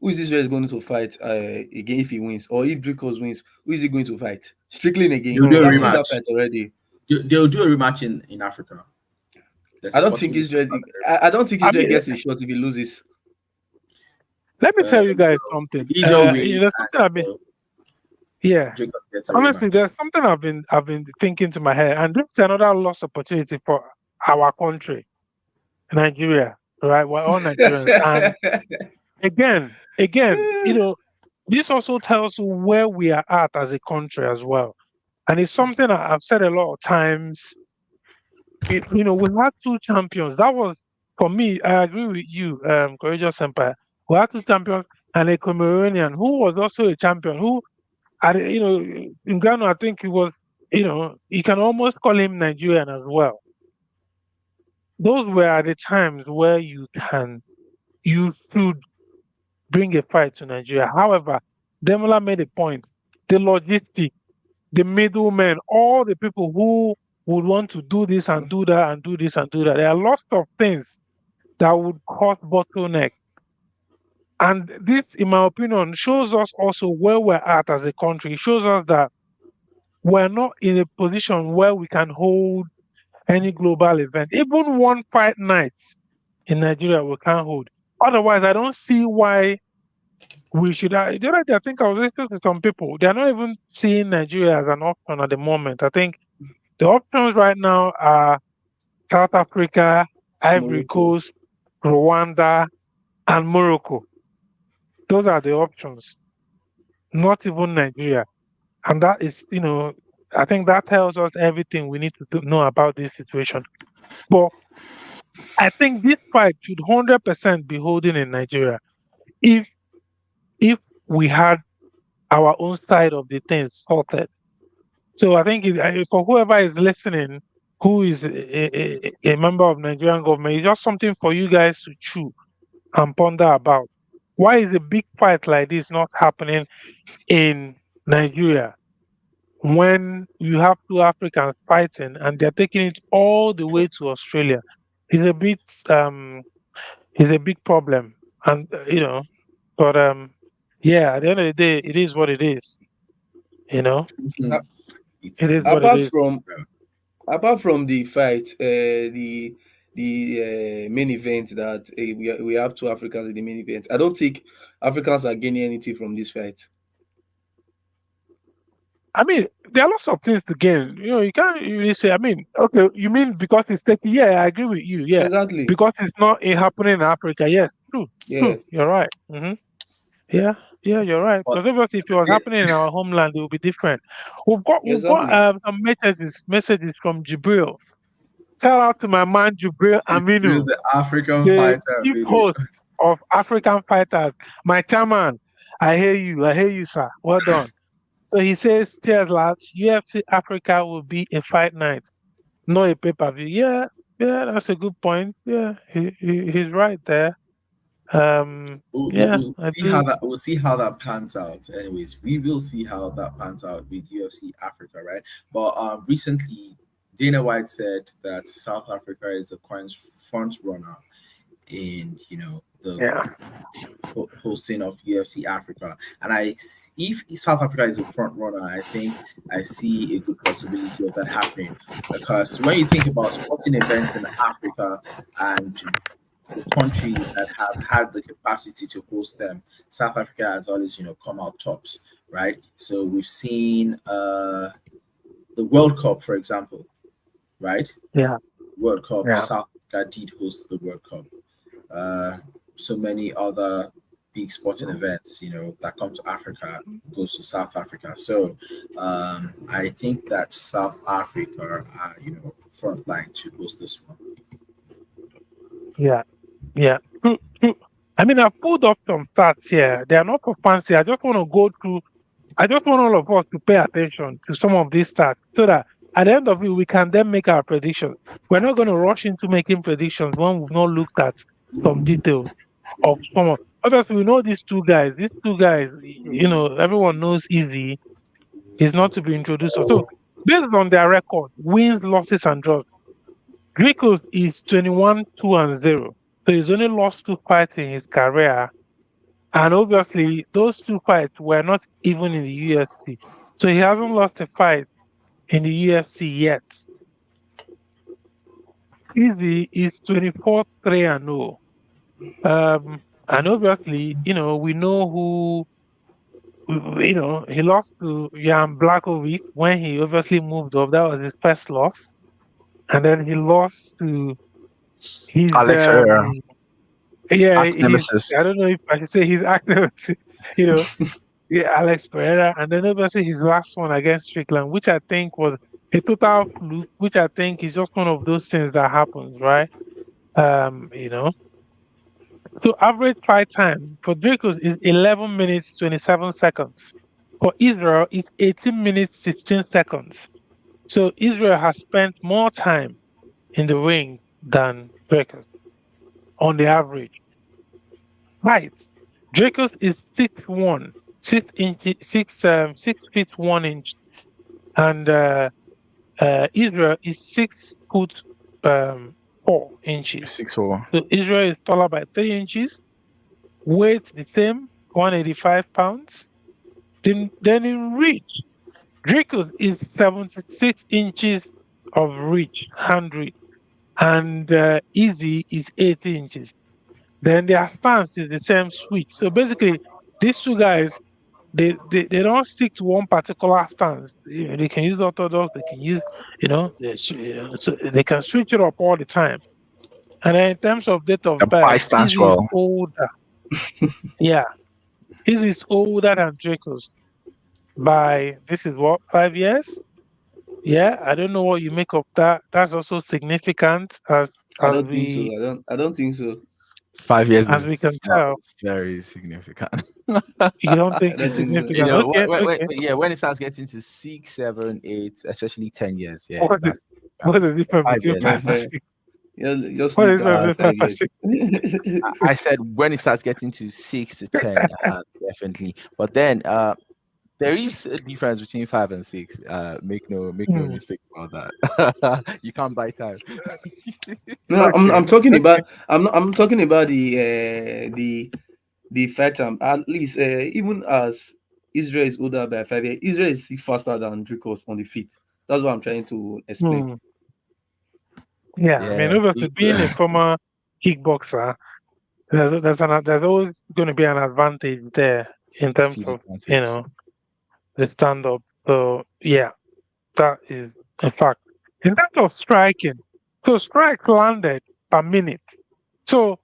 Who is Israel going to fight again if he wins? Or if Dricus wins, who is he going to fight? Strickland again. They'll do We a have Mm, seen that rematch. fight already. They'll do a rematch in Africa. There's I a don't think possibility. Israel. I don't think I Israel mean, gets a shot if he loses. let me tell you guys Bro, something. Israel wins There's and something yeah. Jacob gets a Honestly, rematch. there's something I've been thinking to my head, and this is another lost opportunity for our country, Nigeria. Right? We're all Nigerians, and again, this also tells you where we are at as a country as well. And it's something I've said a lot of times. We had two champions. That was, for me, I agree with you, Courageous Empire. We had two champions. and a Cameroonian who was also a champion. Who, in Ghana, I think he was. You can almost call him Nigerian as well. Those were the times where you should bring a fight to Nigeria. However, Demola made a point. The logistic, the middlemen, all the people who would want to do this and do that and do this and do that. There are lots of things that would cause bottleneck. And this, in my opinion, shows us also where we're at as a country. It shows us that we're not in a position where we can hold any global event. Even one fight night in Nigeria, we can't hold. Otherwise, I don't see why we should. The other day, I think I was listening to some people. They're not even seeing Nigeria as an option at the moment. I think the options right now are South Africa, Ivory Morocco. Coast, Rwanda, and Morocco. Those are the options, not even Nigeria. And that is, I think that tells us everything we need to know about this situation. But I think this fight should 100% be holding in Nigeria if we had our own side of the things sorted. So I think for whoever is listening, who is a member of Nigerian government, it's just something for you guys to chew and ponder about. Why is a big fight like this not happening in Nigeria when you have two Africans fighting and they're taking it all the way to Australia? It's a bit it's a big problem. And but yeah, at the end of the day, it is what it is. Uh, It's, It is it's what it apart is. from the fight, the main event that we have two Africans in the main event, I don't think Africans are gaining anything from this fight. I mean, there are lots of things to gain. You can't really say. I mean, okay, you mean because it's taking? Yeah, I agree with you. Yeah, Exactly. because it's not happening in Africa. Yes, true, Yeah. true. You're right. Yeah, yeah, you're right. but Because obviously, if it was happening in our homeland, it would be different. We've got Exactly. some messages from Jibril. Shout out to my man Jibril through Aminu, the African the fighter chief video. host of African Fighters. My chairman, I hear you, sir. Well done. So he says, cheers, lads. UFC Africa will be a fight night, not a pay-per-view. Yeah, yeah, that's a good point. Yeah, he's right there. Yeah, We'll I see how do. that pans out. Anyways, we will see how that pans out with UFC Africa, right? But recently, Dana White said that South Africa is a current front runner in the Yeah, hosting of UFC Africa. And if South Africa is a front runner, I think I see a good possibility of that happening. Because when you think about sporting events in Africa and the countries that have had the capacity to host them, South Africa has always, come out tops, right? So we've seen the World Cup, for example, right? yeah, World Cup, yeah, South Africa did host the World Cup. So many other big sporting events, that come to Africa goes to South Africa. So I think that South Africa are, front line to host this one. yeah, yeah. True, true. I mean, I've pulled up some stats here. They are not for fancy. I just want to go through. I just want all of us to pay attention to some of these stats so that at the end of it, we can then make our predictions. We're not going to rush into making predictions when we've not looked at some details of some of. Obviously, we know these two guys. These two guys, everyone knows Easy is not to be introduced. So, based on their record, wins, losses, and draws, Dricus is 21 2-0. So, he's only lost two fights in his career. And obviously, those two fights were not even in the UFC. So he hasn't lost a fight in the UFC yet. Easy is 24 3-0. And obviously, we know he lost to Jan Blachowicz when he obviously moved up. That was his first loss. And then he lost to his, Alex Pereira, arch his, nemesis. I don't know if I should say his actor, you know, yeah, Alex Pereira, and then obviously his last one against Strickland, which I think was a total fluke, which I think is just one of those things that happens, right? Um, you know, So average fight time for Dricus is 11 minutes 27 seconds. For Israel, it's 18 minutes 16 seconds. So Israel has spent more time in the ring than Dricus on the average. Height. Dricus is 6'1", 6 inches, 6 feet 1 inch, and Israel is 6 foot 4 inches. 6'4". So Israel is taller by 3 inches. Weight the same, 185 pounds. Then in reach, Dricus is 76 inches of reach, hand reach, and Easy is 80 inches. Then their stance is the same switch. So basically, these two guys, they don't stick to one particular stance. They can use orthodox, they can use, so they can switch it up all the time. And then in terms of date of The birth, bystander Easy is well. older. Yeah, Easy is older than Dracos by, this is what, 5 years? Yeah, I don't know what you make of that. That's also significant I as don't think so. we I don't think so. 5 years as we can is not tell. very significant. You don't think I don't it's think so. You significant? know, Okay, okay. when it starts getting to 6, 7, 8, especially 10 years, yeah, What's the that's what's the difference 5 between years. five and Uh-huh. six? Yeah, just What leave is the that difference at between 5 five and years. six? I said when it starts getting to 6 to 10, definitely. But then there is a difference between 5 and 6. Make no Hmm. mistake about that. You can't buy time. No, Okay, I'm talking okay. about I'm talking about the fact at least even as Israel is older by 5 years, Israel is still faster than Dricus on the feet. That's what I'm trying to explain. Hmm. Yeah, I Yeah, mean, obviously, being a former kickboxer, there's always going to be an advantage there in terms speed of advantage. the stand up. So yeah, that is a fact. In terms of striking, so strike landed per minute. So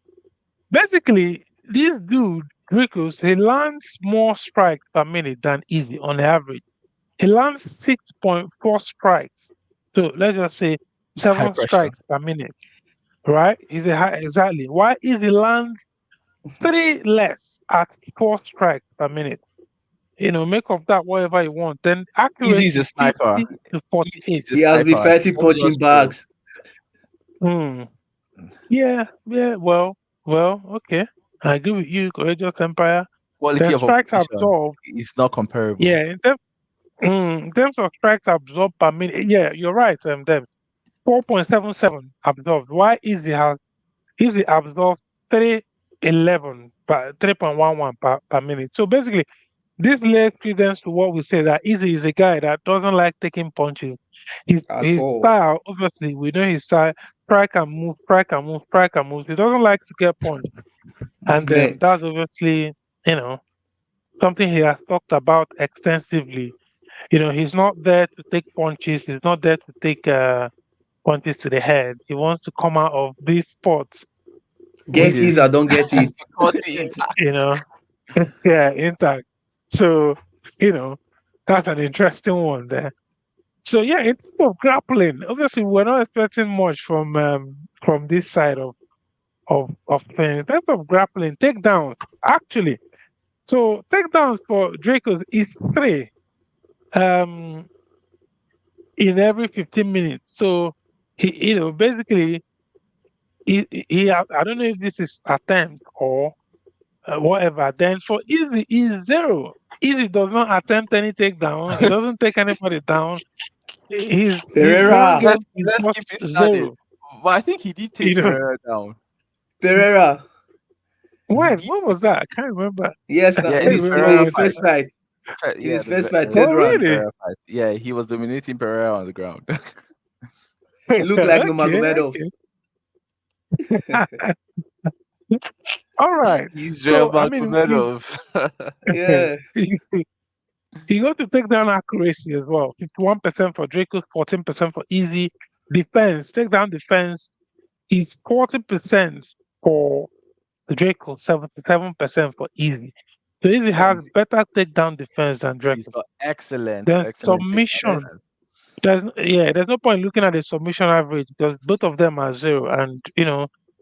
basically, this dude, Dricus, he lands more strikes per minute than Easy on average. He lands 6.4 strikes. So let's just say High 7 strikes pressure. per minute, right? Is a high, exactly. Why Easy lands 3 less at 4 strikes per minute? Make of that whatever you want. Then Easy is a accuracy sniper. 50 to Easy is 48. a He has been sniper. He fighting won't punching just go. bags. Hmm. Yeah, yeah. Well, okay. I agree with you, Courageous Empire. Quality The of strikes opposition absorbed, is not comparable. yeah, in terms of strikes absorbed per minute, yeah, you're right, them 4.77 absorbed. Why Easy absorbed 311 per 3.11 per minute. So basically, this lays credence to what we say that Easy is a guy that doesn't like taking punches. At His all. style, obviously, we know his style, strike and move, strike and move, strike and move. He doesn't like to get punched. And Movement. that's obviously, you know, something he has talked about extensively. He's not there to take punches. He's not there to take punches to the head. He wants to come out of these sports with, Get it or don't get it. Quality you intact. know, yeah, intact. So, you know, that's an interesting one there. So yeah, in terms of grappling, obviously we're not expecting much from this side of things. In terms of grappling, takedowns, actually. So takedowns for Draco is 3 um in every 15 minutes. So basically I don't know if this is attempt or whatever. Then for Easy is 0. Easy does not attempt any takedown. He doesn't take anybody down. His run Pereira. game let's is let's keep just it standard. 0. But I think he did You take know Pereira down. Pereira. He when did. when was that? I can't remember. Yes, I now Yeah, in can't the his remember Pereira when. fight. first fight. In Yeah, his first the fight, Oh third round. really? Pereira fight. Yeah, he was dominating Pereira on the ground. He looked like Okay, Nurmagomedov. okay. All right. Israel So I mean, Magomedov. Yeah. you got to take down accuracy as well. 51% for Draco, 14% for Easy. Defense, take down defense is 40% for Draco, 77% for Easy. So Easy has Easy. better takedown defense than He's Draco. got excellent, Then excellent takedown Yes. submission. defense. There's no point looking at the submission average because both of them are 0, and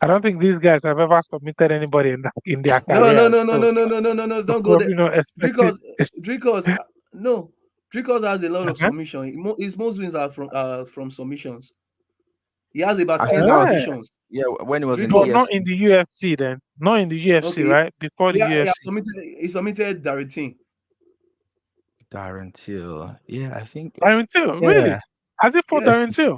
I don't think these guys have ever submitted anybody in their No, no, careers, no, no, so no, no, no, no, no, no. we're Don't go there. probably not expecting. Dricus, no. Dricus has a lot of Uh-huh. submission. His most wins are from submissions. He has about I 10 think that was submissions. yeah when it was in But Dricus, not in EFC. the UFC then. Not in the UFC, okay. right? Before the Yeah, UFC. he submitted Darren. Darren Till. Yeah, I think. Darren Till, Yeah, really? Has he fought Yes, Darren Till?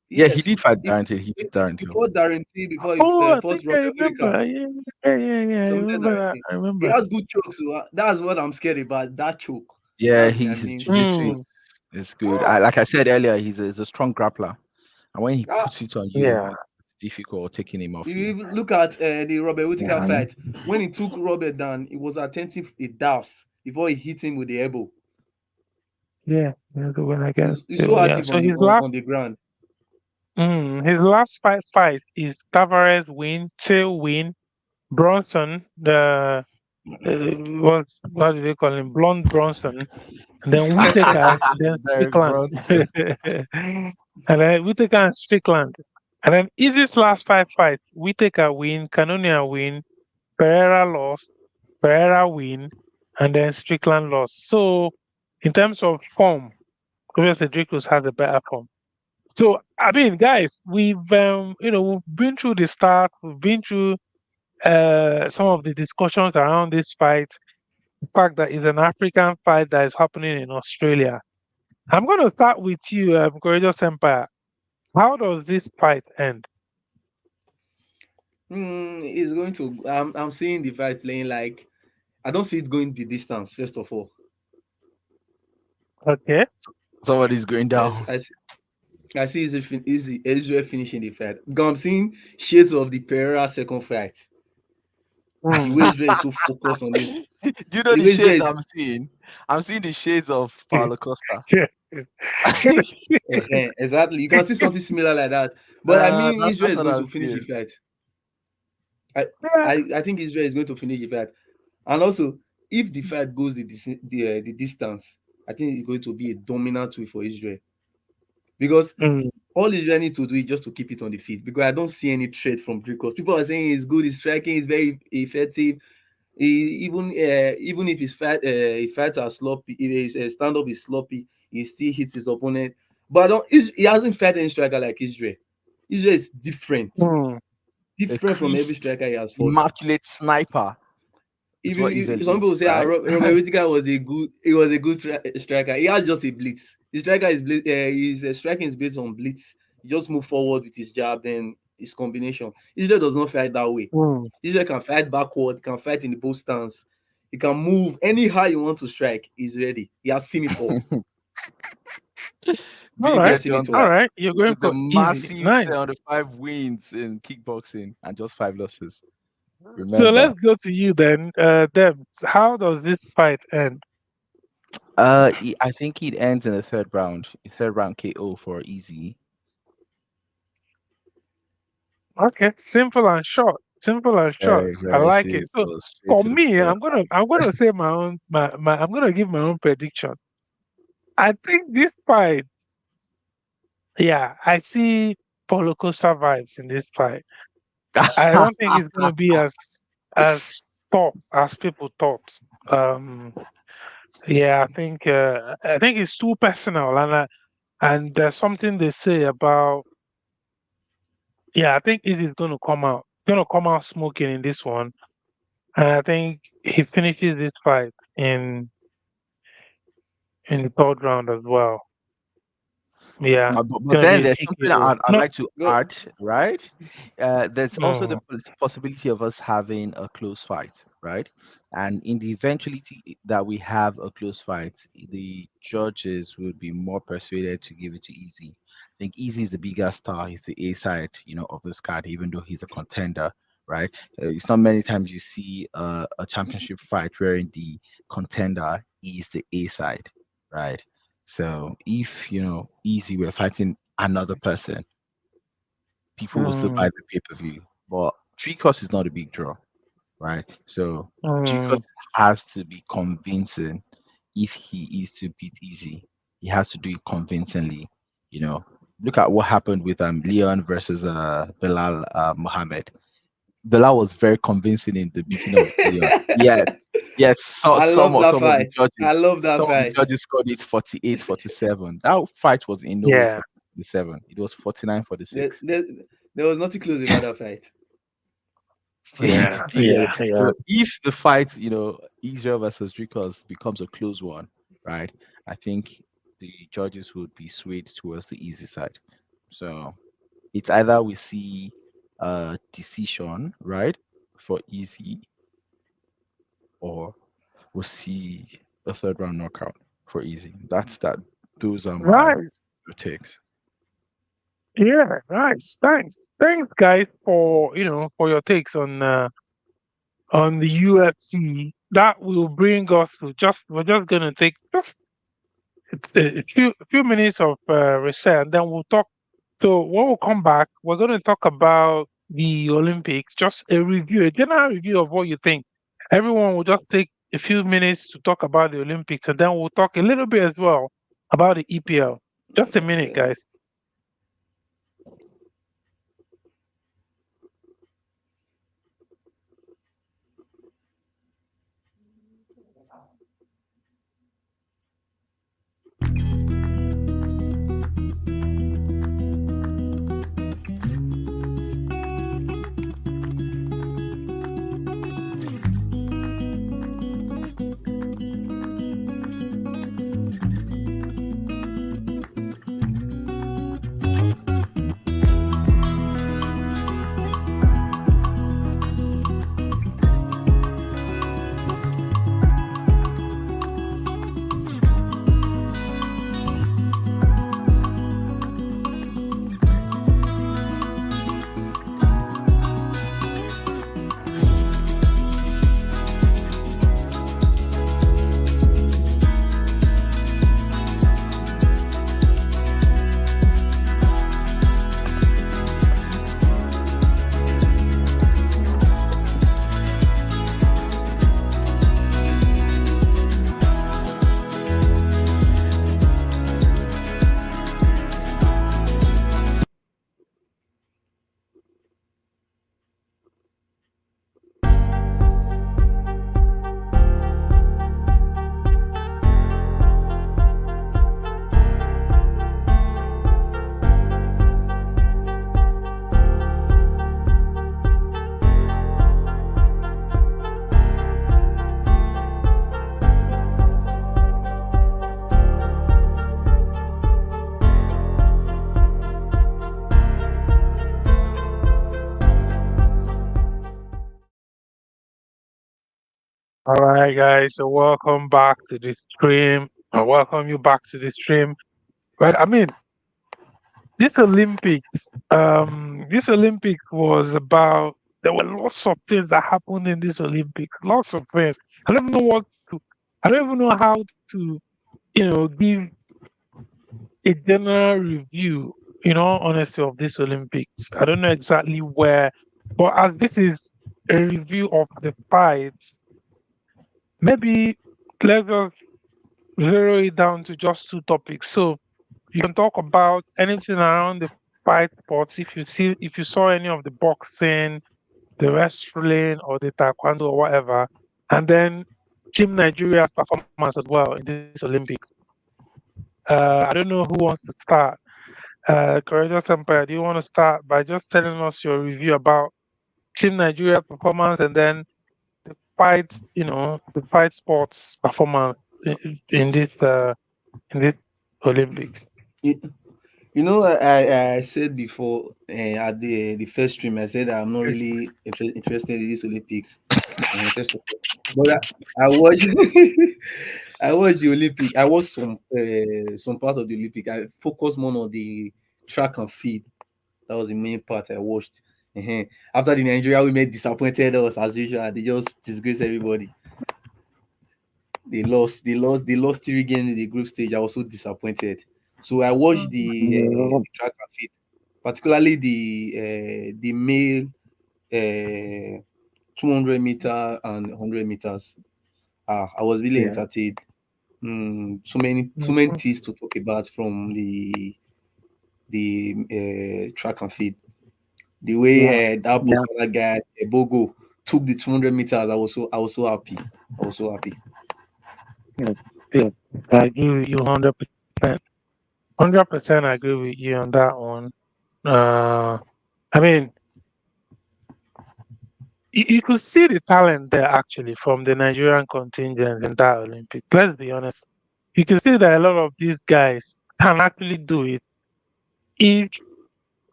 yeah, he yes. did fight If, Darren Till. He beat Darren Till. before Darren, before he Oh, I fought think I Robert Whittaker, remember. Yeah. he I submitted remember that. Darren. I He remember. has good chokes, so that's what I'm scared about. That choke. Yeah, That's he I his mean, jiu-jitsu Mm, is good. Like I said earlier, he's a strong grappler, and when he ah, puts it on you, yeah. it's difficult taking him off if you. you look at the Robert Whittaker Yeah. fight, when he took Robert down, he was attempting a douse before he hit him with the elbow. Yeah. The one against He's so Till. Yeah. active So on his on the ground. last fight is Tavares win, Till win, Bronson, what do they call him? Blonde Bronson, and then Whitaker, then Derek Strickland. Brunson. And then Whitaker and Strickland. And then easiest last fight, Whitaker win, Canonia win, Pereira lost, Pereira win, and then Strickland lost. So in terms of form, obviously Dricus has a better form. So I mean, guys, we've been through the start, we've been through some of the discussions around this fight, the fact that it's an African fight that is happening in Australia. I'm going to start with you, Courageous Empire. How does this fight end? He's going to. I'm seeing the fight playing like I don't see it going the distance. First of all, Okay. Somebody's going yes, down. I see Israel finishing the fight. Because I'm seeing shades of the Pereira second fight. The way Mm. Israel is so focused on this. Do you know The the way Israel shades is I'm seeing? I'm seeing the shades of Paulo Costa. Yeah. exactly. You can see something similar like that. But I mean, Israel That's is what going I'm to finish the seeing. fight. I, Yeah. I think Israel is going to finish the fight. And also, if the fight goes the distance, I think it's going to be a dominant way for Israel because Mm. all Israel needs to do is just to keep it on the feet. Because I don't see any threat from Dricus. People are saying he's good, he's striking, he's very effective. Even if his fights are sloppy, if his stand up is sloppy, he still hits his opponent. But he hasn't fought any striker like Israel. Israel is Mm. A different from every creased, striker he has fought. immaculate sniper is what Israel Some people is, say right? Robert Whittaker was a good striker. He has just a blitz. The striker is his striking is based on blitz. He just move forward with his jab, then his combination. Israel does not fight that way. Mm. Israel can fight backward, can fight in the both stance. He can move anyhow you want to strike. He's ready. He has seen it all. All He right. Brigadier has seen it All all. Junta right. You're going with the for easy. massive Nice. 75 wins in kickboxing and just 5 losses. So Remember. let's go to you then. Deb, how does this fight end? I think it ends in the third round KO for easy. Okay. Simple and short. Simple and short. Very, I very like it. So simple, straight for to the me, point. I'm gonna say I'm gonna give my own prediction. I think this fight, yeah, I see Paulo Costa vibes in this fight. I don't think it's gonna be as tough as people thought. Um, yeah, I think it's too personal, and there's something they say about, yeah, I think Izzy's gonna come out smoking in this one, and I think he finishes this fight in the third round as well. Yeah, it's But gonna be then a there's something TKO. I'd No, like to Go. add, right? There's also the mm, possibility of us having a close fight, right? And in the eventuality that we have a close fight, the judges would be more persuaded to give it to Easy. I think Easy is the bigger star. He's the A side, of this card, even though he's a contender, right? It's not many times you see a championship fight wherein the contender is the A side, right? So if Easy were fighting another person, people will still buy mm, the pay-per-view. But Dricus is not a big draw, right? So mm, Dricus has to be convincing if he is to beat Easy. He has to do it convincingly. You know, look at what happened with Leon versus Bilal Muhammad. Bella was very convincing in the beating of Elliot. Yes, yes. So I love that some of the fight. I judges, love that some of the fight. judges scored it 48, 47. That fight was in no way Yeah, 47. It was 49, There, 46. there, there was nothing close about that fight. yeah, Yeah. yeah, yeah. So if the fight, Israel versus Dricus becomes a close one, right? I think the judges would be swayed towards the easy side. So it's either we see a decision, right, for easy, or we'll see a third round knockout for easy. That's that. Those are my Right. takes. Yeah, nice. Thanks, guys, for for your takes on the UFC. That will bring us to just we're just gonna take just a few minutes of research, and then we'll talk. So when we come back, we're gonna talk about the Olympics, just a review, a general review of what you think. Everyone will just take a few minutes to talk about the Olympics, and then we'll talk a little bit as well about the EPL. Just a minute, Okay. guys. All right, guys. So welcome back to the stream. I welcome you back to the stream. Right. I mean, this Olympics, this Olympic was about. There were lots of things that happened in this Olympics. Lots of things. I don't know what to. I don't even know how to, give a general review. Honestly, of this Olympics. I don't know exactly where, but as this is a review of the fights, maybe let's just zero it down to just two topics. So you can talk about anything around the fight sports. If you saw any of the boxing, the wrestling, or the taekwondo or whatever, and then Team Nigeria's performance as well in this Olympics. I don't know who wants to start. Courageous Empire, do you want to start by just telling us your review about Team Nigeria performance and then the fight, the fight sports performance in this Olympics? You, I said before at the first stream, I said I'm not really interested in this Olympics. First of all. But I watched I watched the Olympic. I watched some parts of the Olympic. I focused more on the track and field. That was the main part I watched. After the Nigeria women disappointed us as usual, they just disgraced everybody. They lost 3 games in the group stage. I was so disappointed. So I watched the track and field, particularly the male 200 meter and 100 meters. I was really Yeah. entertained. So many things to talk about from the track and field. The way Yeah. that Yeah. Botswana guy, Bogo, took the 200 meters, I was so happy. I was so happy. Yeah. Yeah. I agree with you 100%. 100% I agree with you on that one. I mean, you could see the talent there actually from the Nigerian contingent in that Olympic. Let's be honest. You can see that a lot of these guys can actually do it if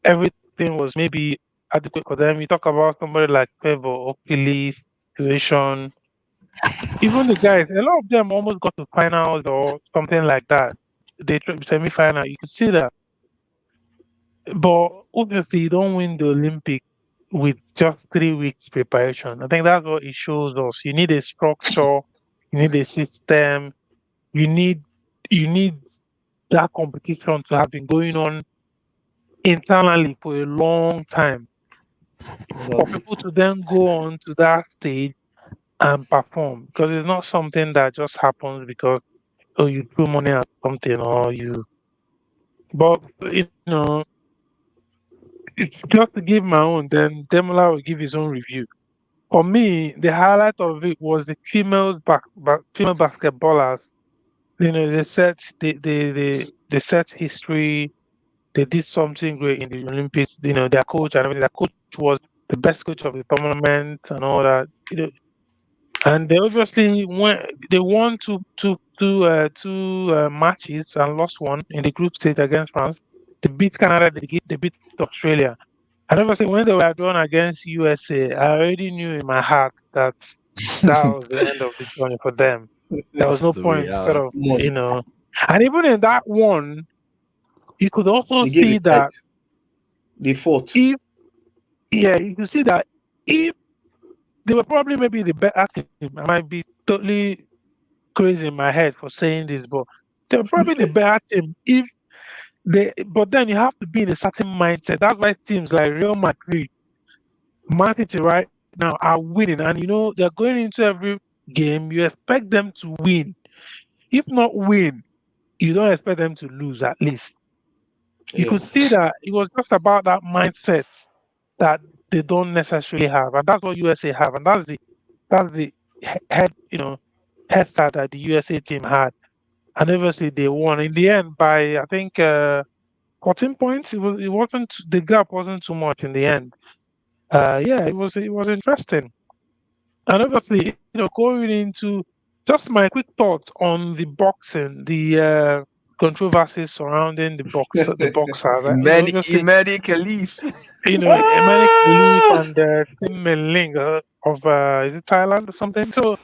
everything was maybe adequate for them. You talk about somebody like Favor or Achilles situation. Even the guys, a lot of them almost got to finals or something like that. They semi-final. You can see that. But obviously, you don't win the Olympic with just 3 weeks preparation. I think that's what it shows us. You need a structure, you need a system, you need you need that competition to have been going on internally for a long time for Exactly. people to then go on to that stage and perform because it's not something that just happens because oh you threw money at something or you but it's just to give my own then Demola will give his own review. For me, the highlight of it was the female basketballers. They set they set history. They did something great in the Olympics. Their coach and everything. Their coach was the best coach of the tournament and all that. And they obviously won two matches and lost one in the group stage against France. They beat Canada. They beat Australia. And obviously, when they were drawn against USA, I already knew in my heart that that was the end of the journey for them. There was This is no the point, sort reality. of, Come on. and even in that one, you could also They gave see it fight. that They fought. if, yeah, you could see that if they were probably maybe the better team, I might be totally crazy in my head for saying this, but they were probably the better team if but then you have to be in a certain mindset. That's why teams like Real Madrid, Man City right now are winning, and they're going into every game. You expect them to win. If not win, you don't expect them to lose. At least you Yeah. could see that it was just about that mindset that they don't necessarily have, and that's what USA have, and that's the head head start that the USA team had, and obviously they won in the end by I think 14 points. It wasn't the gap wasn't too much in the end. Yeah, it was interesting. And obviously, going into just my quick thoughts on the boxing, the controversies surrounding the boxers. Obviously, Imani Khalif. Emmanuel Khalif and Tim Menling of is it Thailand or something? So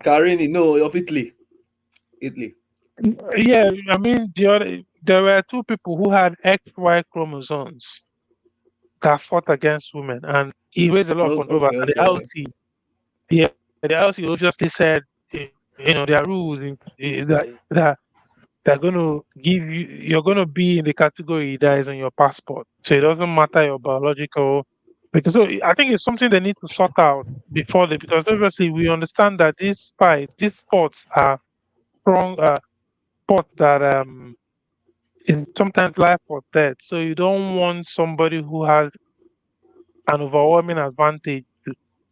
Carini, no, of Italy. Italy. yeah, I mean there were two people who had XY chromosomes that fought against women, and he raised a lot of Oh, controversy. okay, And the okay, okay. IOC, yeah, the IOC obviously said, there are rules that they're going to give you, you're going to be in the category that is in your passport. So it doesn't matter your biological, because so I think it's something they need to sort out because obviously we understand that these sports are strong sports that is sometimes life or death. So you don't want somebody who has an overwhelming advantage.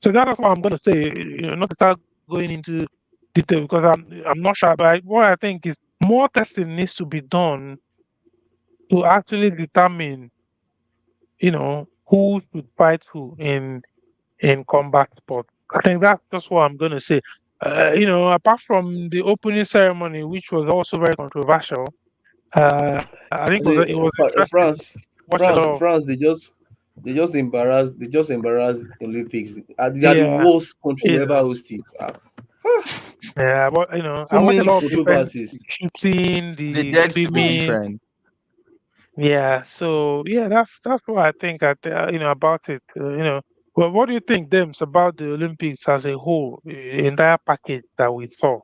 So that's what I'm going to say. Not to start going into detail because I'm not sure. But what I think is more testing needs to be done to actually determine, who should fight who in combat sport. I think that's just what I'm going to say. Apart from the opening ceremony, which was also very controversial, I think it was interesting. Watch a lot of France, they just embarrassed Olympics. They are the yeah, worst country to you ever know, host it. yeah. But So I watch a many lot of defense, controversies. shooting, They the dared to be swimming. different. Yeah, so yeah, that's what I think. About it. Well, what do you think, Dems, about the Olympics as a whole, the entire package that we saw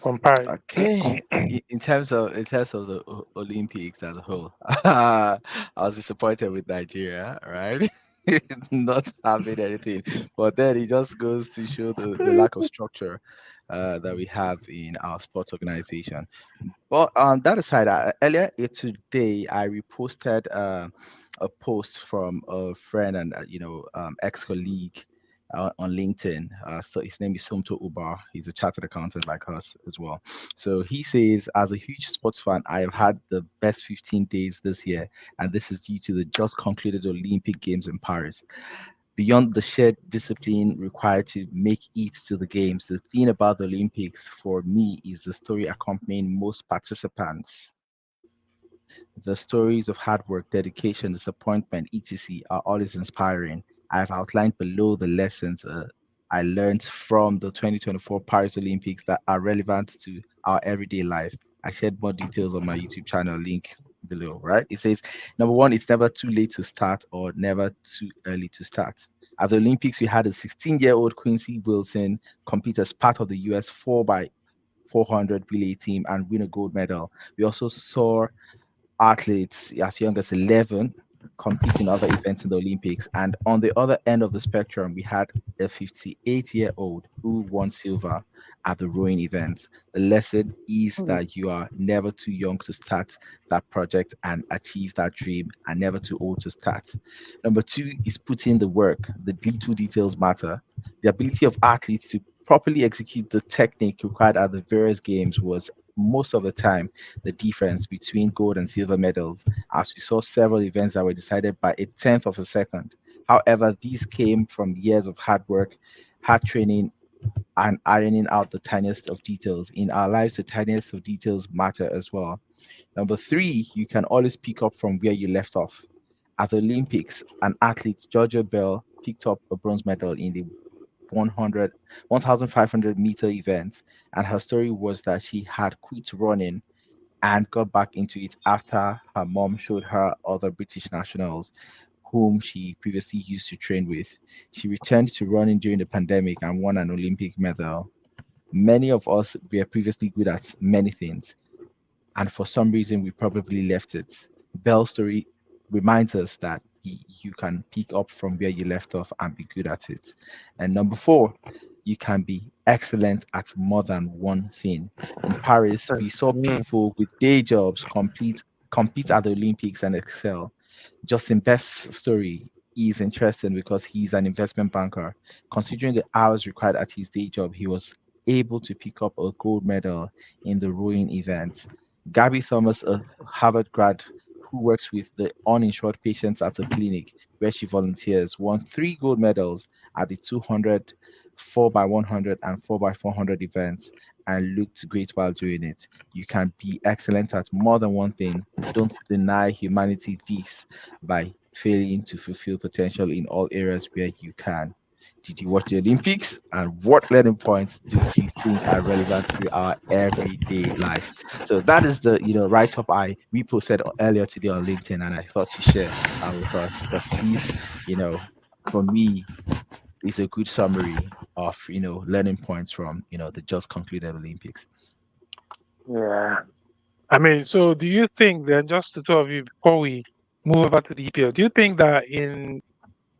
from Paris? Okay. In terms of the Olympics as a whole, I was disappointed with Nigeria, right? Not having anything. But then it just goes to show the lack of structure that we have in our sports organization. But that aside, earlier today I reposted a post from a friend and ex-colleague on LinkedIn. So his name is Somto Ubar. He's a chartered accountant like us as well. So he says, as a huge sports fan, I have had the best 15 days this year, and this is due to the just concluded Olympic Games in Paris. Beyond the shared discipline required to make it to the games, the thing about the Olympics for me is the story accompanying most participants. The stories of hard work, dedication, disappointment, etc., are always inspiring. I have outlined below the lessons I learned from the 2024 Paris Olympics that are relevant to our everyday life. I shared more details on my YouTube channel, link below, right? It says, number one, it's never too late to start or never too early to start. At the Olympics, we had a 16-year-old Quincy Wilson compete as part of the US 4 by 400 relay team and win a gold medal. We also saw athletes as young as 11 compete in other events in the Olympics. And on the other end of the spectrum, we had a 58-year-old who won silver at the rowing event. The lesson is that you are never too young to start that project and achieve that dream, and never too old to start. Number two is put in the work. The little details matter. The ability of athletes to properly execute the technique required at the various games was most of the time the difference between gold and silver medals, as we saw several events that were decided by a tenth of a second. However, these came from years of hard work, hard training, and ironing out the tiniest of details. In our lives, the tiniest of details matter as well. Number three, you can always pick up from where you left off. At the Olympics, an athlete, Georgia Bell, picked up a bronze medal in the 100, 1,500-meter event, and her story was that she had quit running and got back into it after her mom showed her other British nationals whom she previously used to train with. She returned to running during the pandemic and won an Olympic medal. Many of us were previously good at many things, and for some reason we probably left it. Bell's story reminds us that you can pick up from where you left off and be good at it. And number four, you can be excellent at more than one thing. In Paris, we saw Mm. people with day jobs compete at the Olympics and excel. Justin Best's story is interesting because he's an investment banker. Considering the hours required at his day job, he was able to pick up a gold medal in the rowing event. Gabby Thomas, a Harvard grad who works with the uninsured patients at the clinic where she volunteers, won three gold medals at the 200, 4 by 100, and 4 by 400 events and looked great while doing it. You can be excellent at more than one thing. Don't deny humanity this by failing to fulfill potential in all areas where you can. Did you watch the Olympics? And what learning points do you think are relevant to our everyday life? So that is the write up I reposted earlier today on LinkedIn, and I thought to share with us because these you know for me is a good summary of learning points from the just concluded Olympics. Yeah. I mean, so do you think then, just the two of you, before we move over to the EPL, do you think that in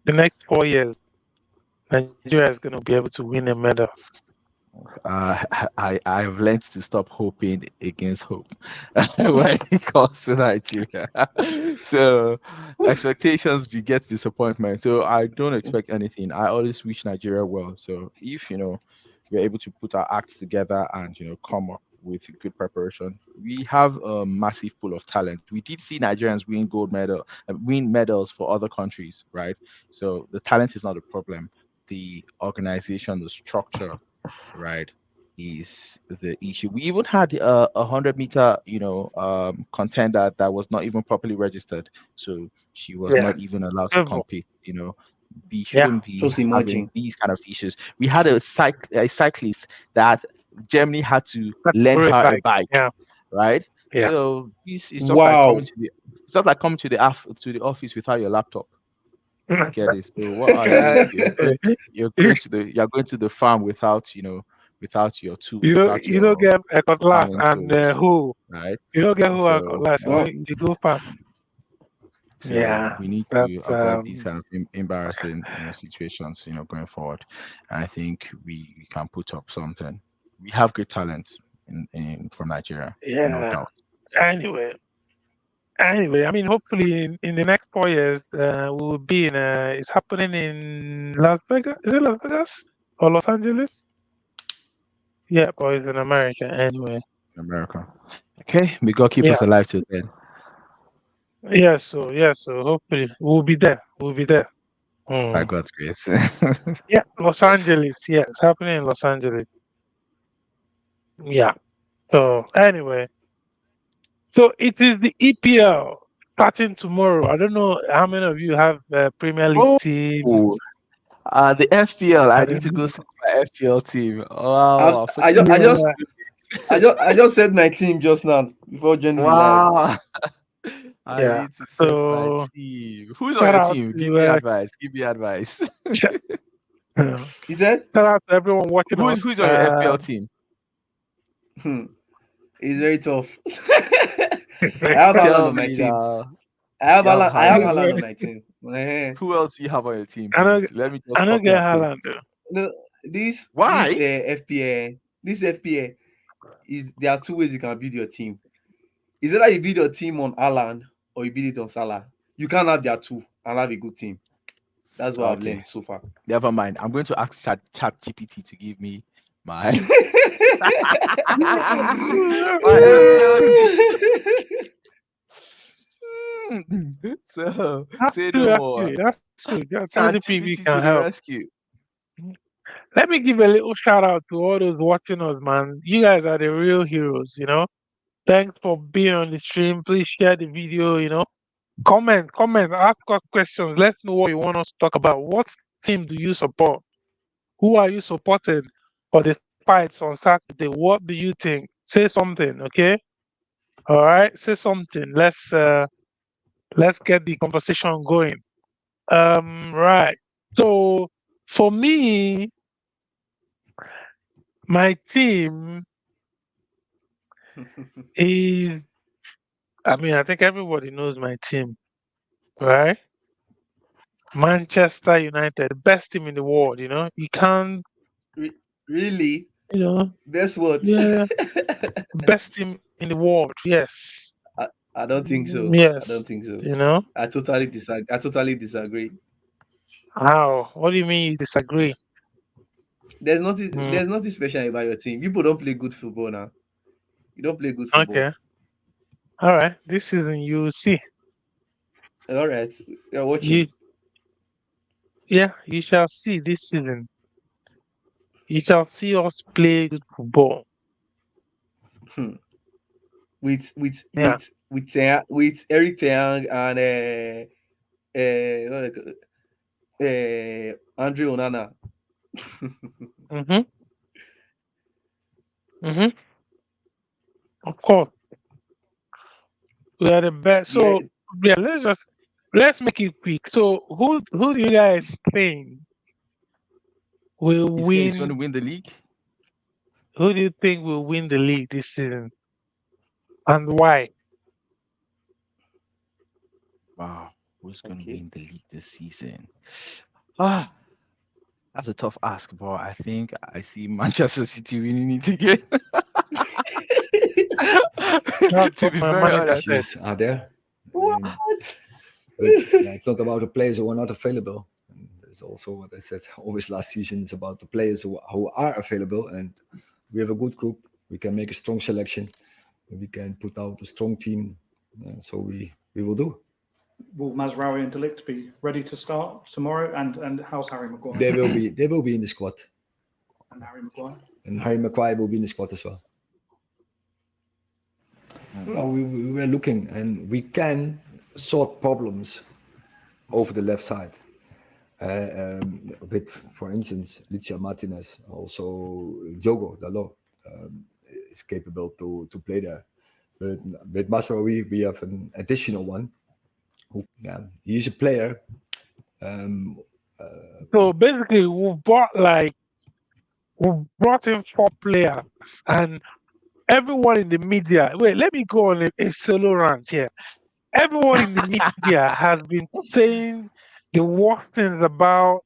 the next 4 years, Nigeria is going to be able to win a medal? uh, I've learned to stop hoping against hope when it comes to Nigeria. So expectations beget disappointment. So I don't expect anything. I always wish Nigeria well. So if we're able to put our acts together and come up with good preparation, we have a massive pool of talent. We did see Nigerians win medals for other countries, right? So the talent is not a problem. The organization, the structure, right, is the issue. We even had a 100-meter, contender that was not even properly registered, so she was Yeah. not even allowed to Favor. compete. We Yeah. shouldn't be Just having imagine. these kind of issues. We had a cyclist that Germany had to That's a lend great her a bike. bike, Yeah. right? Yeah. So this is just like coming Wow. to the it's just like coming to the office without your laptop. You get it. So what are you? You're going to the farm without without your tools, without You don't your get a cutlass farming and tools, who? right? You don't get who a So cutlass Wow. when you go farm. Yeah. we need to That's avoid these kind of embarrassing situations going forward. And I think we can put up something. We have good talent in from Nigeria, no yeah. doubt. Anyway, Anyway, I mean, hopefully in the next 4 years, we will be in. It's happening in Las Vegas. Is it Las Vegas or Los Angeles? Yeah, but it's in America anyway. America. Okay, may God keep Yeah, us alive till then. yeah. So hopefully we'll be there. We'll be there. By Mm. God's grace. Yeah, Los Angeles. Yeah, it's happening in Los Angeles. Yeah. So anyway, so it is the EPL starting tomorrow. I don't know how many of you have Premier League Oh, team. the FPL. I I need don't to go know. set my FPL team. Wow, I, I just, I Yeah. just, I just said my team just now before joining the live. wow. I Yeah. need to set my So team. Who's on shout your out team? Give to me advice. Give me advice. sh- uh, He said, shout out to everyone watching us. Who's on your FPL team? hmm, "It's very tough." I have Haaland Tell on my me team. now. I have You have Haaland. I have It's Haaland. Haaland on very- my team. Eh, Who else do you have on your team, I please? don't Let me I just don't copy get and paste. Haaland though. no, this Why? FPA is there are two ways you can build your team. Is either you build your team on Haaland or you build it on Salah. You can't have their two and have a good team. That's what I've Okay, learned so far. never mind. I'm going to ask Chat GPT to give me my That's my good. That's FPL good. team. So That's say true. no more. Actually, that's true. Yeah, Chat ChatGPT GPT can to the help. rescue. Let me give a little shout out to all those watching us, man. You guys are the real heroes. Thanks for being on the stream. Please share the video. Comment, ask us questions. Let's know what you want us to talk about. What team do you support? Who are you supporting for the fights on Saturday? What do you think? Say something, okay? All right, say something. Let's get the conversation going. Right. So for me, my team is. I mean, I think everybody knows my team, right? Manchester United, the best team in the world. You can't. Really? You know, Guess what? yeah, best team in the world. Yes, I, I don't think so. I yes. don't think so. You know I totally disagree. I totally disagree. how? What do you mean you disagree? There's nothing. Mm, There's nothing special about your team. People don't play good football now. You don't play good football. okay, all right. This season you will see. All right, you're You watching. yeah, you shall see this season. You shall see us play good football. Hmm. with with Yeah. with with Eric Tang and Andre Onana. Mhm. Mhm. Of course, we are the best. Yeah, So yeah, let's make it quick. So who do you guys think will He's going to win? win the league. Who do you think will win the league this season and why? Wow, who's going to okay. win the league this season? Ah, that's a tough ask, but I think I see Manchester City winning it again. That's To what be my very manager honest. said. Issues are there. What? But yeah, it's not about the players who are not available. And it's also what I said always last season. It's about the players who are available. And we have a good group. We can make a strong selection. We can put out a strong team. So we will do. Will Mazraoui and Delict be ready to start tomorrow? And how's Harry Maguire? They will be in the squad. And Harry Maguire? And Harry Maguire will be in the squad as well. No, we were looking and we can sort problems over the left side. With, for instance, Licia Martinez, also Diogo Dalot is capable to play there. But with Masraoui, we have an additional one. He's a player. So basically, we brought in 4 players, and everyone in the media. Wait, let me go on a solo rant here. Everyone in the media has been saying the worst things about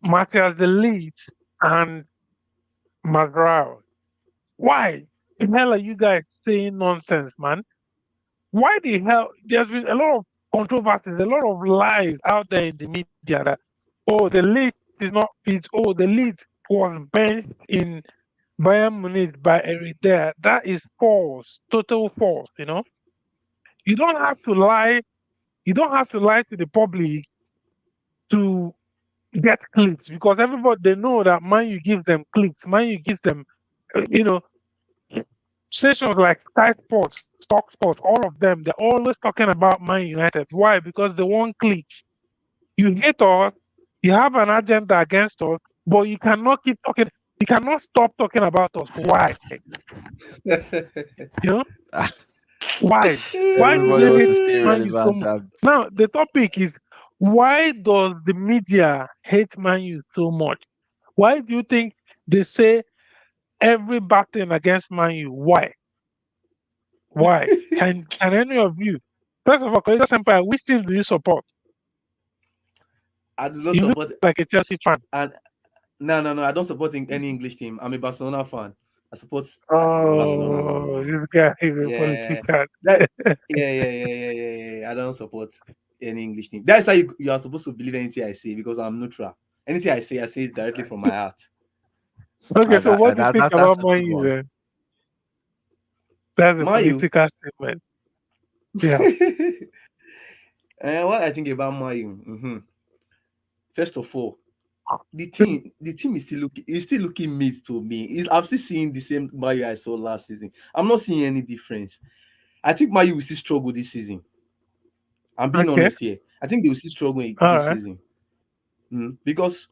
Matthias the Leeds and Mazrao. Why? In hell are you guys saying nonsense, man? why the hell? There's been a lot of controversies, a lot of lies out there in the media that, oh, the lead is not fit. Oh, the lead was benched in Bayern Munich by Eric there. That is false, total false. You don't have to lie. You don't have to lie to the public to get clicks because everybody they know that Man you give them clicks. Man you give them, you know, stations like Sky Sports, Stock Sports, all of them. They're always talking about Man United. Why? Because they want clicks. You hate us. You have an agenda against us, but you cannot keep talking. You cannot stop talking about us. Why? You know why? Why do Everybody they wants hate to stay Man U so relevant. much? Now the topic is why does the media hate Man U so much? Why do you think they say every bad thing against Man U? Why? Why? Can any of you? First of all, Collegiate Empire, which team do you support? I do not You look support. like a Chelsea fan. And no. I don't support any English team. I'm a Barcelona fan. I support Barcelona. Oh, this guy is a Yeah, politician. that. Yeah. I don't support any English team. That's why you are supposed to believe anything I say because I'm neutral. Anything I say it directly from my heart. Okay, so what do you think That's about a Man good U one. then? That's a Mayu. political statement. Yeah. What I think about Mayu. First of all, the team is still looking mid to me. I'm still seeing the same Mayu I saw last season. I'm not seeing any difference. I think Mayu will still struggle this season. I'm being Okay. honest here. I think they will still struggle All this right. season. Because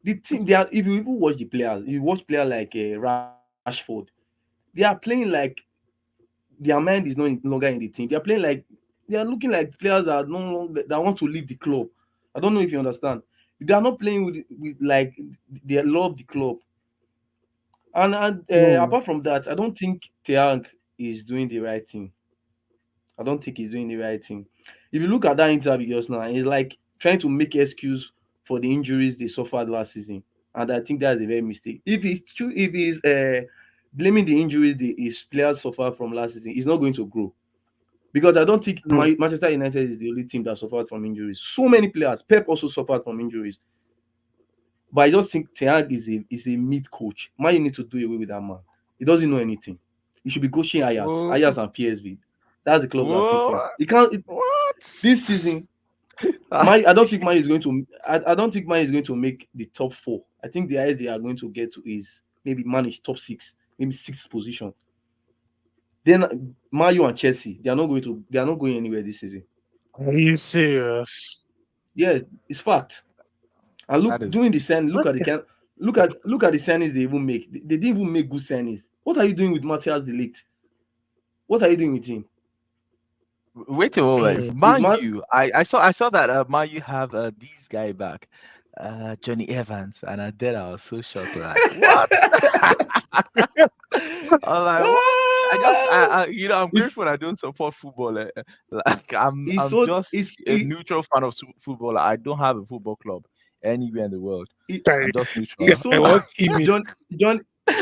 the team, they are. If you even watch the players, you watch players like Rashford, they are playing like their mind is no longer in the team. They are playing like they are looking like players that are no longer, that want to leave the club. I don't know if you understand. They are not playing with like they love the club. And Hmm. apart from that, I don't think Thiang is doing the right thing. I don't think he's doing the right thing. If you look at that interview just now, he's like trying to make excuse for the injuries they suffered last season, and I think that's a very mistake. If he's true, if he's blaming the injuries his players suffered from last season, he's not going to grow. Because I don't think Hmm. Manchester United is the only team that suffered from injuries. So many players, Pep also suffered from injuries. But I just think Thiago is a mid coach. Man, you need to do away with that man. He doesn't know anything. He should be coaching Whoa, Ajax and PSV. That's the club that fits him. whoa, He can't. what? This season, I don't think Man is going to. I don't think Man is going to make the top four. I think the highest they are going to get to is maybe manage top six, maybe sixth position. Then Man U and Chelsea, they are not going to. They are not going anywhere this season. Are you serious? Yes, it's fact. And look, That is doing the sign, Okay. look at the signings they even make. They didn't even make good signings. What are you doing with Matthias Delict? What are you doing with him? wait a moment. Hmm. Is Man man U, I saw that Man U have this guy back, Johnny Evans, and I was so shocked. Like what? I'm like, what? I'm It's grateful I don't support football. Like it's I'm so just it's a neutral fan of football. I don't have a football club anywhere in the world. it, I'm I, just he neutral. I sold want Kimi. John John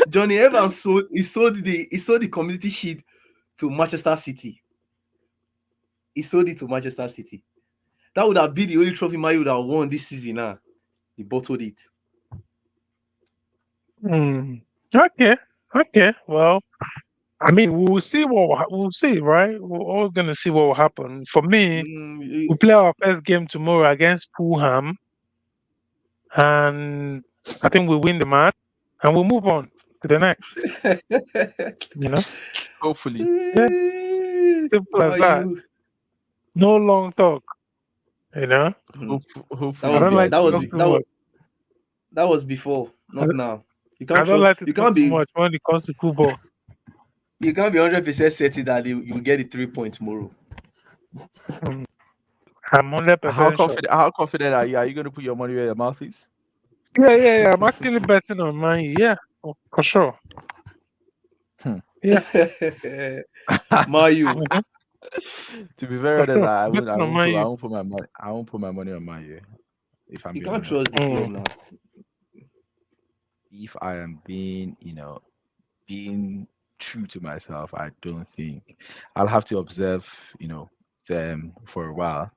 Johnny Evans sold the community shield to Manchester City. He sold it to Manchester City. That would have been the only trophy Man U would have won this season. Now he bottled it. Hmm. Okay. Okay. Well, I mean, we'll see we'll see, right? We're all gonna see what will happen. For me, we play our first game tomorrow against Fulham, and I think we win the match, and we'll move on to the next. You know, Hopefully, yeah, simple as Man that. U. No long talk. You know, Mhm. That I hopefully was you don't be- like guys that to was talk win. be- too that was much. that was before, I, not now. You I can't don't trust. like to talk too much when it comes to football. You can't be 100% certain that you get the 3 points tomorrow. Hmm. I'm 100% sure. How confident are you? Are you going to put your money where your mouth is? Yeah. I'm actually betting on Man U. Yeah, for sure. Hmm. Yeah, Mayu, mhm, To be very for honest, sure. Betting on Man I U. won't put my money. I won't put my money on Man U. If I'm you being can't honest, trust the Hmm. club now. if I am being, being true to myself. I don't think I'll have to observe, them for a while.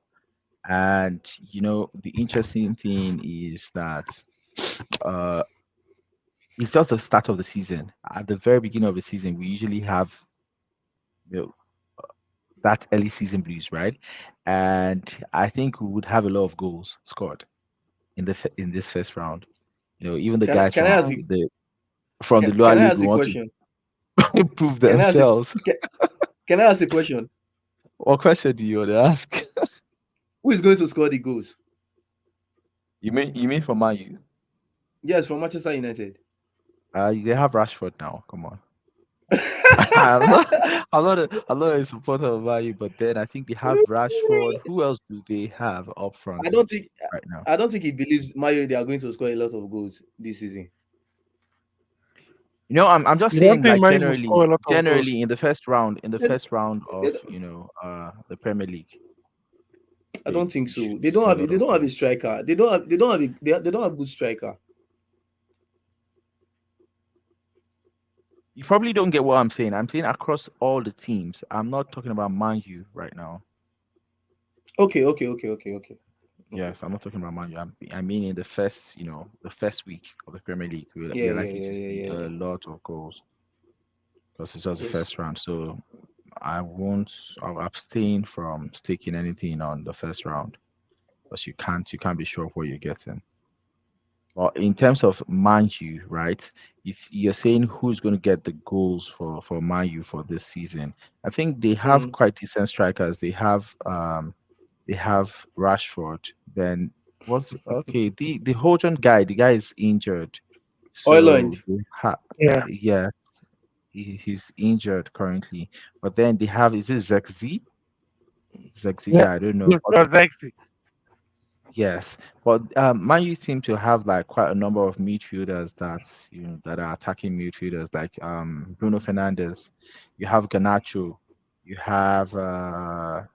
And the interesting thing is that uh, it's just the start of the season. At the very beginning of the season, we usually have you know, that early season blues, right? And I think we would have a lot of goals scored in this first round. Even the guys Can I from ask Wow. you the lower can I league ask who a want to question? prove Can I ask a themselves. can, can I ask a question? What question do you want to ask? Who is going to score the goals? You mean for Man U? Yes, from Manchester United. They have Rashford now. Come on. I'm not. I'm not a supporter of Man U, but then I think they have Rashford. Who else do they have up I front don't think right now? I don't think he believes Mayo they are going to score a lot of goals this season. I'm just You don't saying, think like, Man will score a lot of goals? generally in the They, first round they of don't- the Premier League, I they don't think you so. should They don't see a have lot they of don't have a goals. striker. They don't have good striker. You probably don't get what I'm saying. I'm saying across all the teams. I'm not talking about Man U right now. Okay. Okay. Yes, I'm not talking about Man U. I mean in the first week of the Premier League, Yeah, we're yeah, likely yeah, to yeah, see yeah, a yeah. lot of goals because it's just the Yes. first round. So I'll abstain from staking anything on the first round because you can't be sure of what you're getting. Well, in terms of Man U, right? If you're saying who's going to get the goals for Man U for this season, I think they have Mm. quite decent strikers. They have Rashford. Then what's okay? The Hojan guy, the guy is injured, so Oiland. Yeah. yeah, he's injured currently. But then they have is it Zexi? Zexi Yeah. guy, I don't know. Yes, exactly. Yes, but Man U seem to have like quite a number of midfielders that are attacking midfielders like Bruno Fernandes. You have Garnacho, you have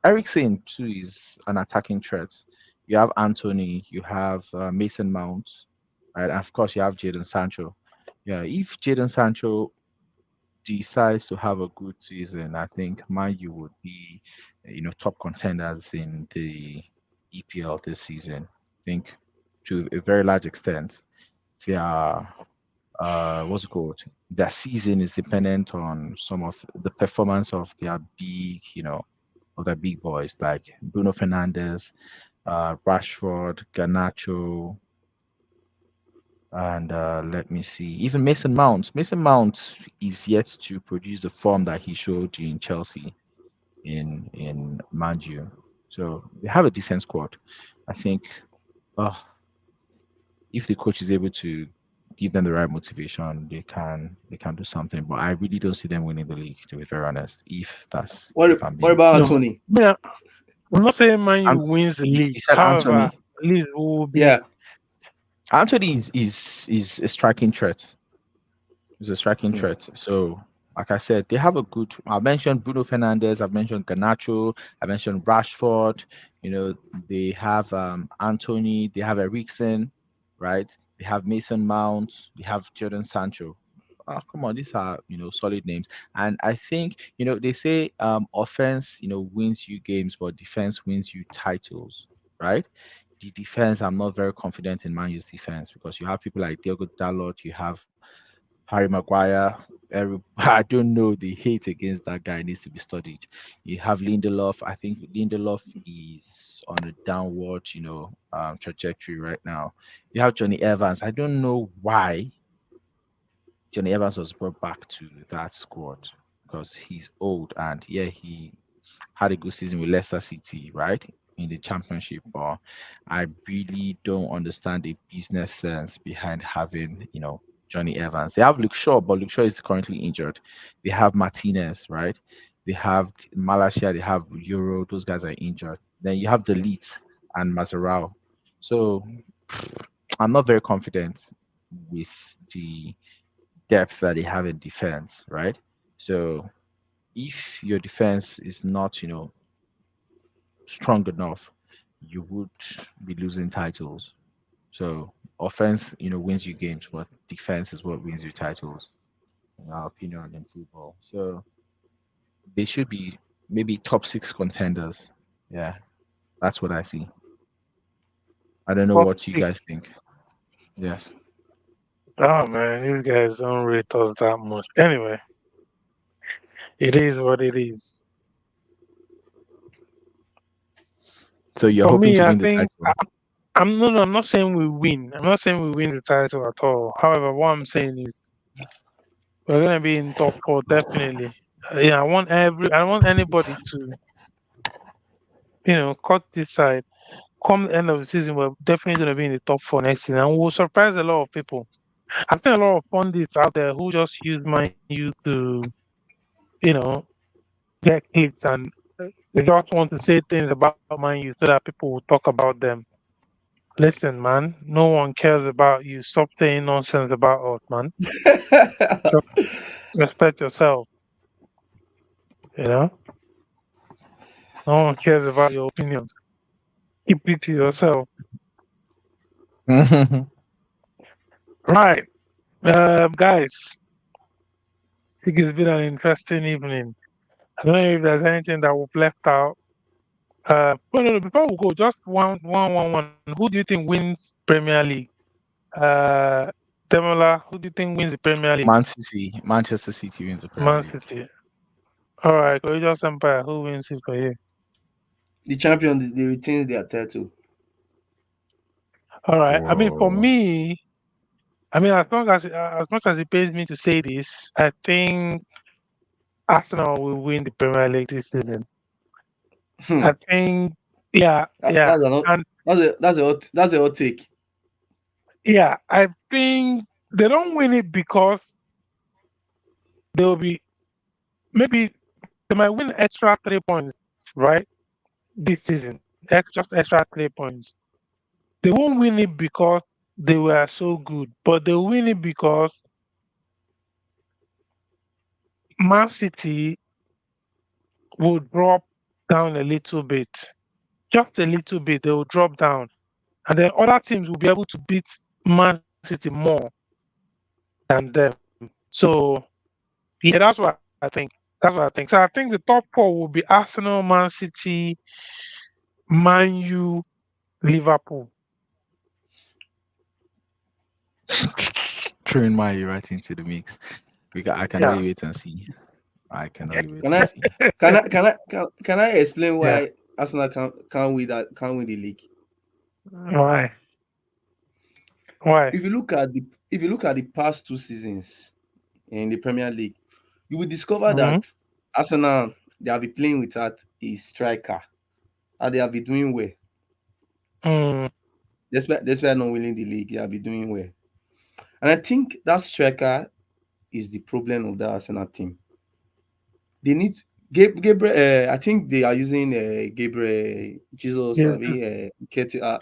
Ericsson too is an attacking threat. You have Anthony, you have Mason Mount, right? And of course you have Jadon Sancho. Yeah, if Jadon Sancho decides to have a good season, I think Man U would be, top contenders in the EPL this season. I think to a very large extent, their what's it called? Their season is dependent on some of the performance of their big boys like Bruno Fernandes, Rashford, Garnacho, and let me see. Even Mason Mount. Mason Mount is yet to produce the form that he showed in Chelsea in Manju. So they have a decent squad. I think uh, if the coach is able to give them the right motivation, they can do something. But I really don't see them winning the league, to be very honest. If I'm What being about No. Anthony? Yeah. I'm not saying Man I'm, U wins the you league. you said However, Anthony. at least we will be. Yeah. Anthony is a striking threat. He's a striking Hmm. threat. So, like I said, they have a good. I mentioned Bruno Fernandes. I mentioned Garnacho. I mentioned Rashford. They have Anthony. They have Eriksen, right? They have Mason Mount. They have Jordan Sancho. Come on, these are solid names. And I think they say offense wins you games, but defense wins you titles, right? The defense, I'm not very confident in Man U's defense because you have people like Diogo Dalot, you have Harry Maguire. I don't know. The hate against that guy needs to be studied. You have Lindelof. I think Lindelof is on a downward, trajectory right now. You have Johnny Evans. I don't know why Johnny Evans was brought back to that squad because he's old and yeah, he had a good season with Leicester City, right? In the championship, but I really don't understand the business sense behind having, Johnny Evans. They have Luke Shaw, but Luke Shaw is currently injured. They have Martinez, right? They have Malaysia, they have Euro, those guys are injured. Then you have Delete and Mazarao. So I'm not very confident with the depth that they have in defense, right? So if your defense is not, strong enough, you would be losing titles. So offense, wins you games, but defense is what wins you titles. in our opinion, in football. So they should be maybe top six contenders. Yeah, that's what I see. I don't know Top what you six. guys think. Yes. Oh man, these guys don't rate us that much. Anyway, it is what it is. So you're For hoping me, to I win the think title. I'm not saying we win. I'm not saying we win the title at all. However, what I'm saying is we're gonna be in top four definitely. Yeah, I want anybody to cut this side. Come the end of the season, we're definitely gonna be in the top four next season, and we'll surprise a lot of people. I've seen a lot of pundits out there who just use Man U to, you know, get clicks, and they just want to say things about Man U so that people will talk about them. Listen, man, no one cares about you. Stop saying nonsense about us, man. Respect yourself. You know, no one cares about your opinions. Keep it to yourself. Right, guys. I think it's been an interesting evening. I don't know if there's anything that we've left out. No. Before we go, just one. Who do you think wins Premier League? Uh, Demola, who do you think wins the Premier League? Man City, Manchester City wins the Premier Man League. City. All right, Courageous Empire, who wins it for you? The champion, they retain their title. All right. I mean, for Whoa. me, as much as it pains me to say this, I think Arsenal will win the Premier League this season. Hmm. I think, yeah, That's a and that's a hot take. yeah, I think they don't win it because they will be maybe they might win extra 3 points, right? This season, just extra 3 points. They won't win it because they were so good, but they win it because Man City will drop down a little bit, just a little bit. They will drop down, and then other teams will be able to beat Man City more than them. So yeah, that's what I think. That's what I think. So I think the top four will be Arsenal, Man City, Man U, Liverpool. Throwing my right into the mix. I can Yeah, only wait and see. I can only wait Can and I see. can I explain yeah. why Arsenal can't win the league? Why? Why? If you look at the past 2 seasons in the Premier League, you will discover Mm-hmm. that Arsenal, they have been playing without a striker and they have been doing well. Mm, Despite not winning the league, they have been doing well. And I think that striker is the problem of the Arsenal team. They need Gabriel. I think they are using Gabriel Jesus yeah,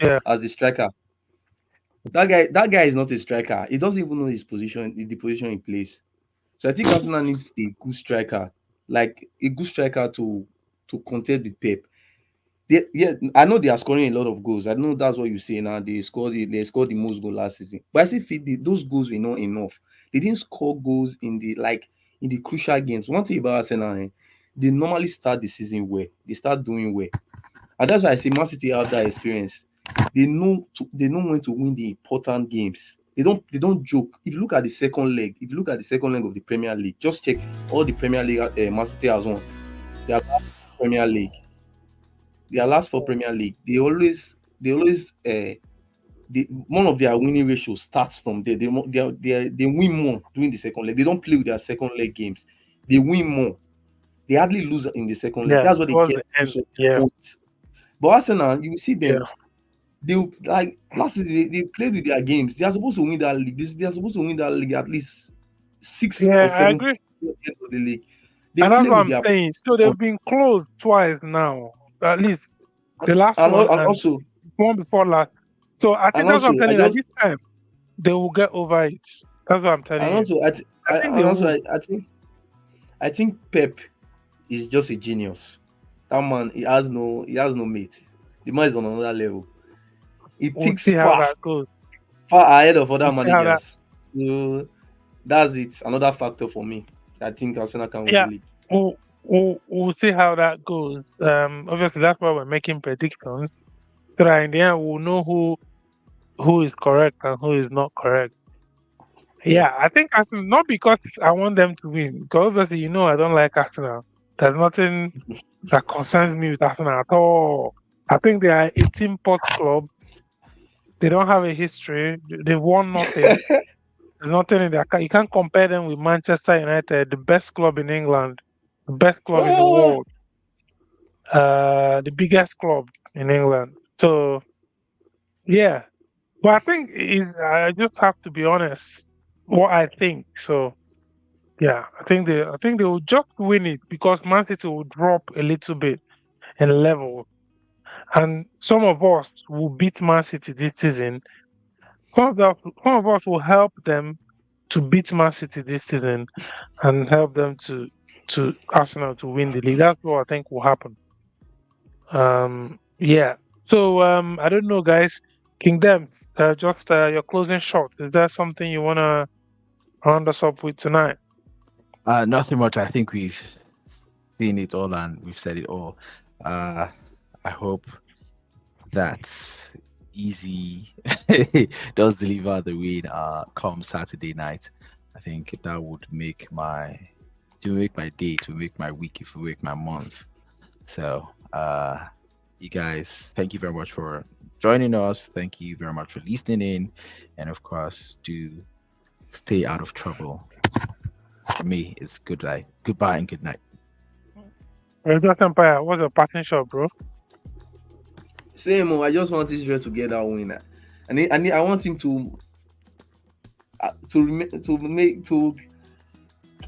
yeah. as the striker. That guy is not a striker. He doesn't even know his position, the position he plays. So I think Arsenal needs a good striker, like a good striker to contest with Pep. Yeah, I know they are scoring a lot of goals. I know that's what you say now. They scored the most goal last season. But I still feel those goals were not enough. They didn't score goals in the crucial games. One thing about Arsenal, they normally start the season well. They start doing well. And that's why I say Man City have that experience. They know when to win the important games. They don't joke. If you look at the second leg, if you look at the second leg of the Premier League, just check all the Premier League Man City has won. Their last Premier League, their last 4 Premier League, one of their winning ratios starts from there. They win more during the second leg. They don't play with their second leg games. They win more. They hardly lose in the second leg. Yeah, That's what they towards get the end. most of Yeah, their points. But Arsenal, you will see yeah, them. Like last season, they played with their games. They are supposed to win that league. They are supposed to win that league at least 6 or 7 I agree. games of the league. They And that's play what with I'm their saying. So they've been close twice now. At least the last one and and also one before last. So I think and that's what also I'm telling I you. That just this time they will get over it. That's what I'm telling and you. also I, th- I I think they and also will. I think Pep is just a genius. That man, he has no mate. The man is on another level. He We'll thinks see how that goes. far ahead of other We'll see how that. managers. So That's it. Another factor for me. I think Arsenal can win Yeah. the league. We'll see how that goes. Obviously that's why we're making predictions. So that in the end we'll know who is correct and who is not correct. Yeah, I think Arsenal, not because I want them to win, because obviously I don't like Arsenal. There's nothing that concerns me with Arsenal at all. I think they are a team pot club. They don't have a history. They've won nothing. There's nothing in there. You can't compare them with Manchester United, the best club in England, the best club in the world, the biggest club in England. So yeah, but I think I just have to be honest. What I think. So yeah, I think they will just win it because Man City will drop a little bit in level, and some of us will beat Man City this season. Some of us will help them to beat Man City this season and help them to Arsenal to win the league. That's what I think will happen. Yeah. So I don't know, guys. Kingdom, just your closing shot. Is there something you wanna round us up with tonight? Nothing much. I think we've seen it all and we've said it all. I hope that Easy does deliver the win come Saturday night. I think that would make my day, to make my week, if we make my month. So you guys, thank you very much for joining us. Thank you very much for listening in, and of course, do stay out of trouble. For me, it's goodbye and good night. Just Empire, what's your parting shot, bro? Same. I just want Israel to get that win. I want him to how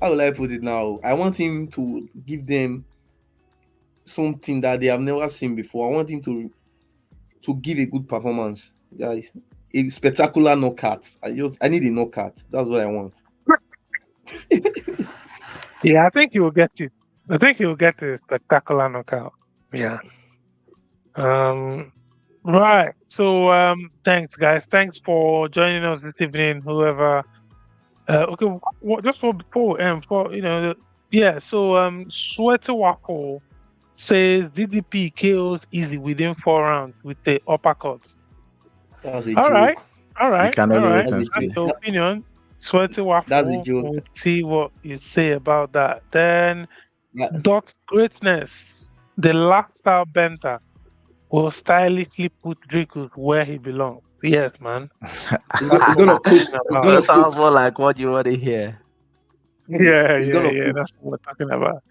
will I put it now? I want him to give them something that they have never seen before. I want him to give a good performance. Yeah, a spectacular knockout. I need a knockout. That's what I want. Yeah, I think he will get it. I think he will get a spectacular knockout. Yeah. Right. So thanks guys. Thanks for joining us this evening. Whoever okay, just before so Sweaty Waffle says DDP kills Easy within 4 rounds with the uppercuts. That's a All joke. right. We can only wait and That's see. your opinion. Sweaty Waffle. That's a joke. We'll see what you say about that. Then Yeah. Dot Greatness, the lifestyle benter, will stylishly put Dricus where he belongs. Yes, man. He's gonna cook. He's gonna That sounds cook. more like what you want to hear. Yeah. He's gonna cook. That's what we're talking about.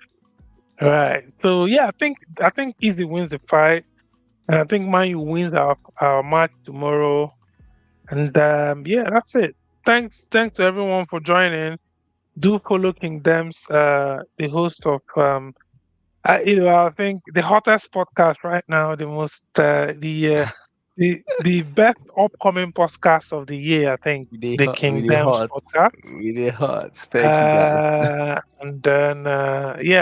Right. So yeah, I think Easy wins the fight, and I think Man U wins our match tomorrow. And yeah, that's it. Thanks to everyone for joining. Do follow Kingdoms, the host of I think the hottest podcast right now, the most the best upcoming podcast of the year. I think Really the hot. Kingdoms podcast. Really hot. Thank you guys. And then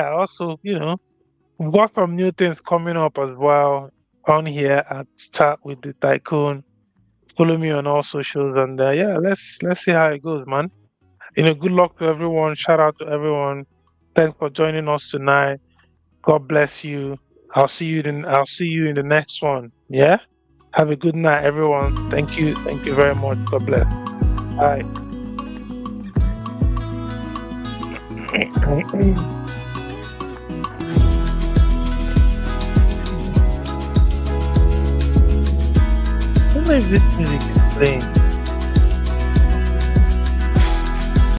also we've got some new things coming up as well on here at Chat with the Tycoon. Follow me on all socials, and let's see how it goes, man. Good luck to everyone. Shout out to everyone. Thanks for joining us tonight. God bless you. I'll see you in the next one. Yeah. Have a good night, everyone. Thank you very much. God bless. Bye. What is this music playing?